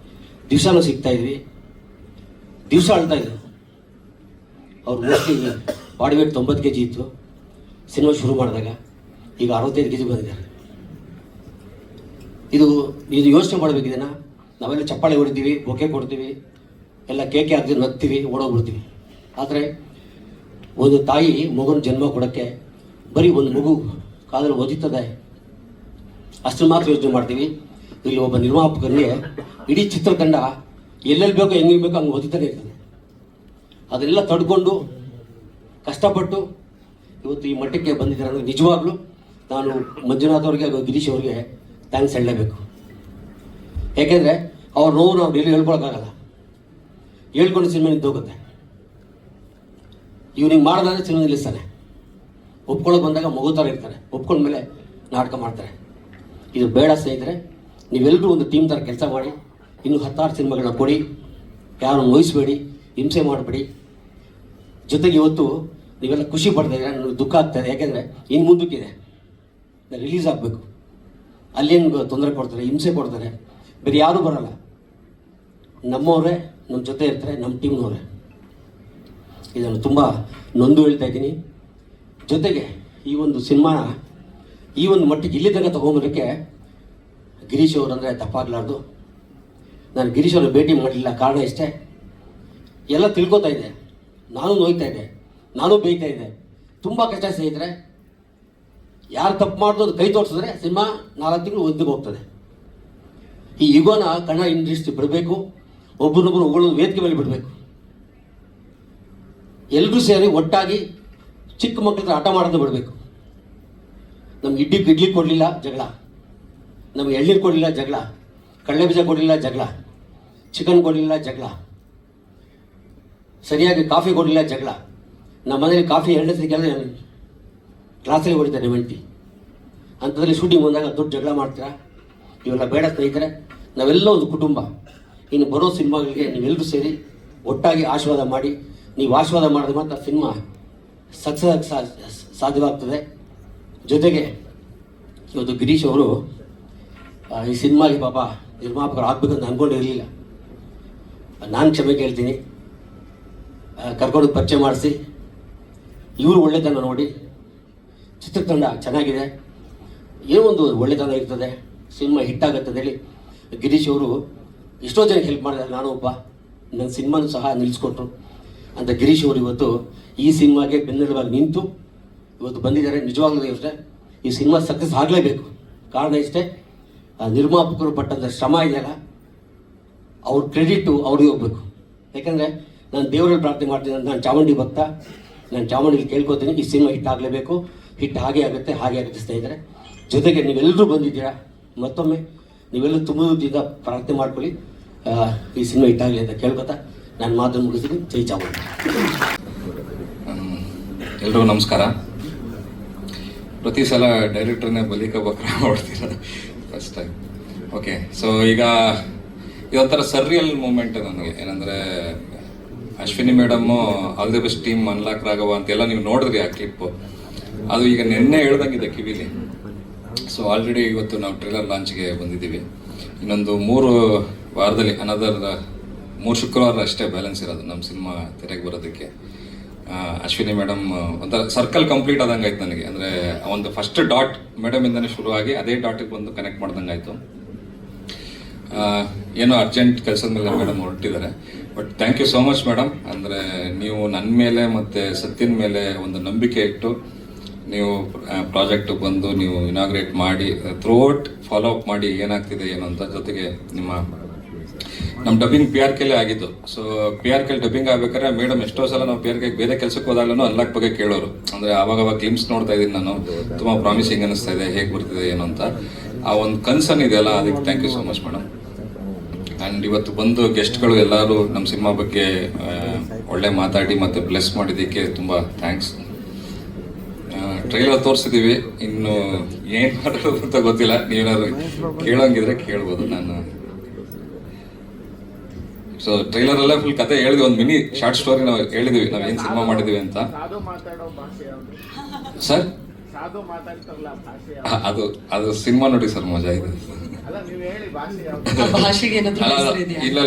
ದಿವಸನೂ ಸಿಗ್ತಾಯಿದ್ವಿ, ದಿವಸ ಅಳ್ತಾಯಿದ್ರು. ಅವ್ರು ಮೋಸ್ಟ್ಲಿ ಬಾಡಿ ವೇಟ್ 90 kg ಇತ್ತು ಸಿನಿಮಾ ಶುರು ಮಾಡಿದಾಗ, ಈಗ 65 kg ಬಂದಿದ್ದಾರೆ. ಇದು ಯೋಚನೆ ಮಾಡಬೇಕಿದೆನಾ. ನಾವೆಲ್ಲ ಚಪ್ಪಾಳೆ ಹೊಡಿತೀವಿ, ಬೊಕ್ಕೆ ಕೊಡ್ತೀವಿ, ಎಲ್ಲ ಕೇಕೆ ಹಾಕ್ತೀವಿ, ನಗ್ತೀವಿ, ಓಡೋಗ್ಬಿಡ್ತೀವಿ. ಆದರೆ ಒಂದು ತಾಯಿ ಮಗುನ ಜನ್ಮ ಕೊಡೋಕ್ಕೆ ಬರೀ ಒಂದು ಮಗು ಕಾದಲ್ಲಿ ಒದಿತದೆ ಅಷ್ಟು ಮಾತ್ರ ಯೋಚನೆ ಮಾಡ್ತೀವಿ. ಇಲ್ಲಿ ಒಬ್ಬ ನಿರ್ಮಾಪಕರಿಗೆ ಇಡೀ ಚಿತ್ರತಂಡ ಎಲ್ಲೆಲ್ಲಿ ಬೇಕೋ ಹೆಂಗೆ ಬೇಕೋ ಹಂಗೆ ಒದಿತಾನೆ ಇರ್ತಾನೆ. ಅದನ್ನೆಲ್ಲ ತಡ್ಕೊಂಡು ಕಷ್ಟಪಟ್ಟು ಇವತ್ತು ಈ ಮಟ್ಟಕ್ಕೆ ಬಂದಿದ್ದಾರೆ ಅಂದರೆ ನಿಜವಾಗ್ಲೂ ನಾನು ಮಂಜುನಾಥ್ ಅವ್ರಿಗೆ ಹಾಗೂ ಗಿರೀಶ್ ಅವ್ರಿಗೆ ಥ್ಯಾಂಕ್ಸ್ ಹೇಳಲೇಬೇಕು. ಯಾಕೆಂದರೆ ಅವ್ರ ನೋವು ನಾವು ಡೈಲಿ ಹೇಳ್ಕೊಳಕ್ಕಾಗಲ್ಲ, ಹೇಳ್ಕೊಂಡು ಸಿನಿಮಾ ನಿಂತೋಗುತ್ತೆ. ಇವ್ನಿಗೆ ಮಾಡಿದ್ರೆ ಸಿನಿಮಾ ನಿಲ್ಲಿಸ್ತಾನೆ, ಒಪ್ಕೊಳ್ಳೋಕೆ ಬಂದಾಗ ಮಗು ಥರ ಇರ್ತಾರೆ, ಒಪ್ಕೊಂಡ್ಮೇಲೆ ನಾಟಕ ಮಾಡ್ತಾರೆ. ಇದು ಬೇಡ ಸ್ನೇಹಿತರೆ. ನೀವೆಲ್ಲರೂ ಒಂದು ಟೀಮ್ ಥರ ಕೆಲಸ ಮಾಡಿ ಇನ್ನೂ 10 ಸಿನಿಮಾಗಳನ್ನ ಕೊಡಿ, ಯಾರನ್ನು ನೋಯಿಸಬೇಡಿ, ಹಿಂಸೆ ಮಾಡಬೇಡಿ. ಜೊತೆಗೆ ಇವತ್ತು ನೀವೆಲ್ಲ ಖುಷಿ ಪಡ್ತಾಯಿದ್ರೆ ನನಗೆ ದುಃಖ ಆಗ್ತಾಯಿದೆ. ಯಾಕೆಂದರೆ ಇನ್ನು ಮುಂದಕ್ಕಿದೆ, ರಿಲೀಸ್ ಆಗಬೇಕು, ಅಲ್ಲೇನು ತೊಂದರೆ ಕೊಡ್ತಾರೆ, ಹಿಂಸೆ ಕೊಡ್ತಾರೆ, ಬೇರೆ ಯಾರೂ ಬರೋಲ್ಲ. ನಮ್ಮವರೇ ನಮ್ಮ ಜೊತೆ ಇರ್ತಾರೆ, ನಮ್ಮ ಟೀಮ್ನವರೇ. ಇದನ್ನು ತುಂಬ ನೊಂದು ಹೇಳ್ತಾ ಇದ್ದೀನಿ. ಜೊತೆಗೆ ಈ ಒಂದು ಸಿನಿಮಾನ ಈ ಒಂದು ಮಟ್ಟಿಗೆ ಇಲ್ಲಿ ತನಕ ತೊಗೊಂಬರೋಕ್ಕೆ ಗಿರೀಶ್ ಅವರು ಅಂದರೆ ತಪ್ಪಾಗಲಾರ್ದು. ನಾನು ಗಿರೀಶ್ ಅವ್ರನ್ನ ಭೇಟಿ ಮಾಡಲಿಲ್ಲ, ಕಾರಣ ಇಷ್ಟೇ, ಎಲ್ಲ ತಿಳ್ಕೊತಾ ಇದ್ದೆ, ನಾನು ನೋಯ್ತಾ ಇದ್ದೆ, ನಾನು ಬೇಯ್ತಾ ಇದ್ದೆ. ತುಂಬ ಕಷ್ಟ ಸ್ನೇಹಿತರೆ. ಯಾರು ತಪ್ಪು ಮಾಡಿದ್ರು ಅದು ಕೈ ತೋರಿಸಿದ್ರೆ ಸಿನಿಮಾ 4 ತಿಂಗಳು ಒಂದಿಗೆ ಹೋಗ್ತದೆ. ಈ ಯುಗೋನ ಕನ್ನಡ ಇಂಡಸ್ಟ್ರಿ ಬಿಡಬೇಕು, ಒಬ್ಬರನ್ನೊಬ್ಬರು ಹೊಗಳೋದು ವೇದಿಕೆ ಮೇಲೆ ಬಿಡಬೇಕು. ಎಲ್ಲರೂ ಸೇರಿ ಒಟ್ಟಾಗಿ ಚಿಕ್ಕ ಮಕ್ಕಳ ಆಟ ಮಾಡೋದು ಬಿಡಬೇಕು. ನಮ್ಗೆ ಇಡ್ಲಿ ಕೊಡಲಿಲ್ಲ ಜಗಳ, ನಮ್ಗೆ ಎಳ್ನೀರು ಕೊಡಲಿಲ್ಲ ಜಗಳ, ಕಡಲೆ ಬೀಜ ಕೊಡಲಿಲ್ಲ ಜಗಳ, ಚಿಕನ್ ಕೊಡಲಿಲ್ಲ ಜಗಳ, ಸರಿಯಾಗಿ ಕಾಫಿ ಕೊಡಲಿಲ್ಲ ಜಗಳ. ನಮ್ಮ ಮನೇಲಿ ಕಾಫಿ 2 ಸರಿ ಕೆಲಸ ಕ್ಲಾಸಲ್ಲಿ ಹೊಡಿತಾರೆ ಹೆಂಡತಿ. ಅಂಥದ್ರಲ್ಲಿ ಶೂಟಿಂಗ್ ಬಂದಾಗ ದೊಡ್ಡ ಜಗಳ ಮಾಡ್ತೀರಾ? ಇವೆಲ್ಲ ಬೇಡ ಸ್ನೇಹಿತರೆ. ನಾವೆಲ್ಲ ಒಂದು ಕುಟುಂಬ. ಇನ್ನು ಬರೋ ಸಿನಿಮಾಗಳಿಗೆ ನೀವೆಲ್ಲರೂ ಸೇರಿ ಒಟ್ಟಾಗಿ ಆಶೀರ್ವಾದ ಮಾಡಿ. ನೀವು ಆಶೀರ್ವಾದ ಮಾಡಿದ್ರೆ ಮಾತ್ರ ಸಿನಿಮಾ ಸಕ್ಸಸ್ ಸಾಧ್ಯವಾಗ್ತದೆ. ಜೊತೆಗೆ ಇವತ್ತು ಗಿರೀಶ್ ಅವರು ಈ ಸಿನಿಮಾಗೆ ಪಾಪ ನಿರ್ಮಾಪಕರು ಆಗಬೇಕಂತ ಅಂದ್ಕೊಂಡಿರಲಿಲ್ಲ. ನಾನು ಕ್ಷಮೆ ಕೇಳ್ತೀನಿ. ಕರ್ಕೊಂಡು ಪರಿಚಯ ಮಾಡಿಸಿ ಇವರು ಒಳ್ಳೆತನ ನೋಡಿ ಚಿತ್ರತಂಡ ಚೆನ್ನಾಗಿದೆ, ಏನೋ ಒಂದು ಒಳ್ಳೆತನ ಇರ್ತದೆ, ಸಿನಿಮಾ ಹಿಟ್ಟಾಗತ್ತೆ ಹೇಳಿ ಗಿರೀಶ್ ಅವರು ಎಷ್ಟೋ ಜನಕ್ಕೆ ಹೆಲ್ಪ್ ಮಾಡಿದ್ದಾರೆ. ನಾನು ಒಬ್ಬ, ನನ್ನ ಸಿನಿಮಾನು ಸಹ ನಿಲ್ಲಿಸ್ಕೊಟ್ರು ಅಂತ ಗಿರೀಶ್ ಅವರು ಇವತ್ತು ಈ ಸಿನಿಮಾಗೆ ಬೆನ್ನೆಲುಬಾಗಿ ನಿಂತು ಇವತ್ತು ಬಂದಿದ್ದಾರೆ. ನಿಜವಾಗ್ಲೂ ಇಷ್ಟೇ, ಈ ಸಿನಿಮಾ ಸಕ್ಸಸ್ ಆಗಲೇಬೇಕು. ಕಾರಣ ಇಷ್ಟೇ, ನಿರ್ಮಾಪಕರು ಪಟ್ಟಂಥ ಶ್ರಮ ಇದೆಯಲ್ಲ, ಅವ್ರ ಕ್ರೆಡಿಟು ಅವ್ರಿಗೆ ಹೋಗ್ಬೇಕು. ಯಾಕಂದರೆ ನಾನು ದೇವರಲ್ಲಿ ಪ್ರಾರ್ಥನೆ ಮಾಡ್ತೀನಿ, ನಾನು ಚಾಮುಂಡಿ ಭಕ್ತ, ನಾನು ಚಾಮುಂಡಿಲಿ ಕೇಳ್ಕೊತೀನಿ ಈ ಸಿನಿಮಾ ಹಿಟ್ ಆಗಲೇಬೇಕು. ಹಿಟ್ ಹಾಗೆ ಆಗುತ್ತೆ ಸ್ನೇಹಿತರೆ. ಜೊತೆಗೆ ನೀವೆಲ್ಲರೂ ಬಂದಿದ್ದೀರಾ, ಮತ್ತೊಮ್ಮೆ ನೀವೆಲ್ಲರೂ ತುಂಬದಿಂದ ಪ್ರಾರ್ಥನೆ ಮಾಡ್ಕೊಳ್ಳಿ, ಈ ಸಿನಿಮಾ ಹಿಟ್ ಆಗಲಿ ಅಂತ ಕೇಳ್ಕೊತಾ ನಾನು ಮಾತನ್ನು ಮುಗಿಸ್ತೀನಿ. ಜೈ ಚಾಮುಂಡಿ. ಎಲ್ರಿಗೂ ನಮಸ್ಕಾರ. ಪ್ರತಿ ಸಲ ಡೈರೆಕ್ಟರ್ನೇ ಬಲಿಕ ಬಕ್ರ ಮಾಡ್ತೀರ ಫಸ್ಟ್ ಟೈಮ್. ಓಕೆ, ಸೊ ಈಗ ಇದೊಂಥರ ಸರ್ರಿಯಲ್ ಮೂಮೆಂಟ್ ನನಗೆ. ಏನಂದರೆ Ashwini madam all the best team unlock Raghava ಅಂತೆಲ್ಲ ನೀವು ನೋಡಿದ್ರಿ ಆ ಕ್ಲಿಪ್ಪು. ಅದು ಈಗ ನಿನ್ನೆ ಹೇಳ್ದಂಗಿದೆ ಕಿವಿಲಿ. ಸೊ ಆಲ್ರೆಡಿ ಇವತ್ತು ನಾವು ಟ್ರೇಲರ್ ಲಾಂಚ್ಗೆ ಬಂದಿದ್ದೀವಿ. ಇನ್ನೊಂದು 3 ವಾರದಲ್ಲಿ ಅನದರ್ 3 ಶುಕ್ರವಾರ ಅಷ್ಟೇ ಬ್ಯಾಲೆನ್ಸ್ ಇರೋದು ನಮ್ಮ ಸಿನಿಮಾ ತೆರೆಗೆ ಬರೋದಕ್ಕೆ. ಅಶ್ವಿನಿ ಮೇಡಮ್ ಒಂಥರ ಸರ್ಕಲ್ ಕಂಪ್ಲೀಟ್ ಆದಂಗೆ ಆಯ್ತು ನನಗೆ. ಅಂದರೆ ಒಂದು ಫಸ್ಟ್ ಡಾಟ್ ಮೇಡಮಿಂದನೇ ಶುರುವಾಗಿ ಅದೇ ಡಾಟಿಗೆ ಬಂದು ಕನೆಕ್ಟ್ ಮಾಡ್ದಂಗೆ ಆಯಿತು. ಏನೋ ಅರ್ಜೆಂಟ್ ಕೆಲಸದ ಮೇಲೆ ಮೇಡಮ್ ಹೊರಟಿದ್ದಾರೆ. But thank you so much madam. ಅಂದರೆ ನೀವು ನನ್ನ ಮೇಲೆ ಮತ್ತು ಸತ್ಯನ ಮೇಲೆ ಒಂದು ನಂಬಿಕೆ ಇಟ್ಟು ನೀವು ಪ್ರಾಜೆಕ್ಟ್ ಬಂದು ನೀವು ಇನಾಗ್ರೇಟ್ ಮಾಡಿ ಥ್ರೂಔಟ್ ಫಾಲೋ ಅಪ್ ಮಾಡಿ ಏನಾಗ್ತಿದೆ ಏನು ಅಂತ. ಜೊತೆಗೆ ನಮ್ಮ ಡಬ್ಬಿಂಗ್ PRK ಆಗಿದ್ದು. ಸೊ PRK ಡಬ್ಬಿಂಗ್ ಆಗ್ಬೇಕಾದ್ರೆ ಮೇಡಮ್ ಎಷ್ಟೋ ಸಲ ನಾವು PRK ಬೇರೆ ಕೆಲಸಕ್ಕೆ ಹೋದಾಗಲೂ ಅನ್ಲಾಕ್ ಬಗ್ಗೆ ಕೇಳೋರು. ಅಂದರೆ ಆವಾಗ ಕ್ಲಿಮ್ಸ್ ನೋಡ್ತಾ ಇದ್ದೀನಿ ನಾನು, ತುಂಬ ಪ್ರಾಮಿಸಿಂಗ್ ಅನ್ನಿಸ್ತಾ ಇದೆ, ಹೇಗೆ ಬರ್ತಿದೆ ಏನು ಅಂತ. ಆ ಒಂದು ಕನ್ಸರ್ನ್ ಇದೆಯಲ್ಲ, ಅದಕ್ಕೆ thank you so much madam. And ಇವತ್ತು ಬಂದು ಗೆಸ್ಟ್ಗಳು ಎಲ್ಲರೂ ನಮ್ಮ ಸಿನಿಮಾ ಬಗ್ಗೆ ಒಳ್ಳೆ ಮಾತಾಡಿ ಮತ್ತು ಬ್ಲೆಸ್ ಮಾಡಿದ್ದಕ್ಕೆ ತುಂಬ ಥ್ಯಾಂಕ್ಸ್. ಟ್ರೈಲರ್ ತೋರಿಸಿದ್ದೀವಿ, ಇನ್ನು ಏನು ಮಾತಾಡೋದು ಅಂತ ಗೊತ್ತಿಲ್ಲ. ನೀವೇನಾದ್ರು ಕೇಳೋಂಗಿದ್ರೆ ಕೇಳ್ಬೋದು. ನಾನು ಸೊ ಟ್ರೈಲರಲ್ಲೇ ಫುಲ್ ಕತೆ ಹೇಳಿದ್ವಿ, ಒಂದು ಮಿನಿ ಶಾರ್ಟ್ ಸ್ಟೋರಿ ನಾವು ಹೇಳಿದ್ವಿ, ನಾವು ಏನು ಸಿನಿಮಾ ಮಾಡಿದ್ವಿ ಅಂತ. ಸರ್ ಅದು ಸಿನಿಮಾ ನೋಡಿ ಸರ್, ಮಜಾ ಇದೆ. ಇಲ್ಲ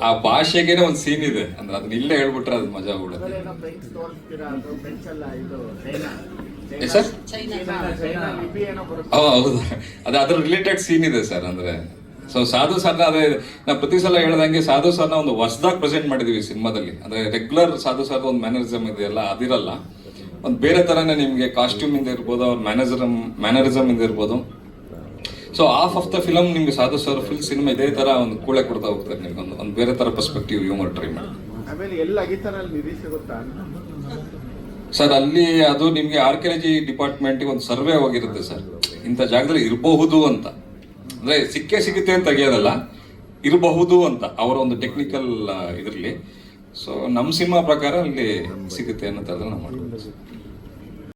ಆ ಭಾಷೆಗೇನೆ ಒಂದು ಸೀನ್ ಇದೆ, ಅಂದ್ರೆ ಅದನ್ನ ಇಲ್ಲೇ ಹೇಳ್ಬಿಟ್ರೆ ಅದು ಮಜಾ ಆಗ್ಬಿಡುತ್ತೆ. ಸರ್ ಹೌದು, ಅದ್ರ ರಿಲೇಟೆಡ್ ಸೀನ್ ಇದೆ ಸರ್. ಅಂದ್ರೆ ಸೊ ಸಾಧು ಸರ್ನ ಅದೇ ನಾವು ಪ್ರತಿ ಸಲ ಹೇಳ್ದಂಗೆ ಸಾಧು ಸರ್ನ ಒಂದು ಹೊಸದಾಗಿ ಪ್ರೆಸೆಂಟ್ ಮಾಡಿದೀವಿ ಸಿನಿಮಾದಲ್ಲಿ. ಅಂದ್ರೆ ರೆಗ್ಯುಲರ್ ಸಾಧು ಸರ್ ಒಂದು ಮ್ಯಾನರಿಸಮ್ ಇದೆಯಲ್ಲ, ಅದಿರಲ್ಲ. ಒಂದು ಬೇರೆ ತರನೇ ನಿಮ್ಗೆ ಕಾಸ್ಟ್ಯೂಮ್ ಇಂದ ಇರ್ಬೋದು, ಅವ್ರ ಮ್ಯಾನರಿಸಮ್ ಇಂದ ಇರ್ಬೋದು. So half of the film ನಿಮ್ಗೆ ಸಾಧು ಸರ್ ಫುಲ್ ಸಿನಿಮಾ ಇದೇ ತರ ಒಂದು ಕೂಳೆ ಕೊಡ್ತಾ ಹೋಗ್ತಾರೆ ನಿಮ್ಗೆ, ಒಂದು ಬೇರೆ ತರ ಪರ್ಸ್ಪೆಕ್ಟಿವ್ ಹ್ಯೂಮರ್ ಟ್ರೈ ಮಾಡಿ. ಸರ್ ಅಲ್ಲಿ ಅದು ನಿಮ್ಗೆ ಆರ್ಕಿಯಾಲಜಿ ಡಿಪಾರ್ಟ್ಮೆಂಟ್ಗೆ ಒಂದು ಸರ್ವೆ ಹೋಗಿರುತ್ತೆ ಸರ್, ಇಂಥ ಜಾಗದಲ್ಲಿ ಇರಬಹುದು ಅಂತ. ಅಂದ್ರೆ ಸಿಗುತ್ತೆ ಅಂತ ತೆಗಿಯೋದಲ್ಲ, ಇರಬಹುದು ಅಂತ ಅವರ ಒಂದು ಟೆಕ್ನಿಕಲ್ ಇದರಲ್ಲಿ. ಸೊ ನಮ್ಮ ಸಿನಿಮಾ ಪ್ರಕಾರ ಅಲ್ಲಿ ಸಿಗುತ್ತೆ ಅನ್ನೋ ಥರದಲ್ಲಿ ನಾವು ಮಾಡ್ತೀವಿ.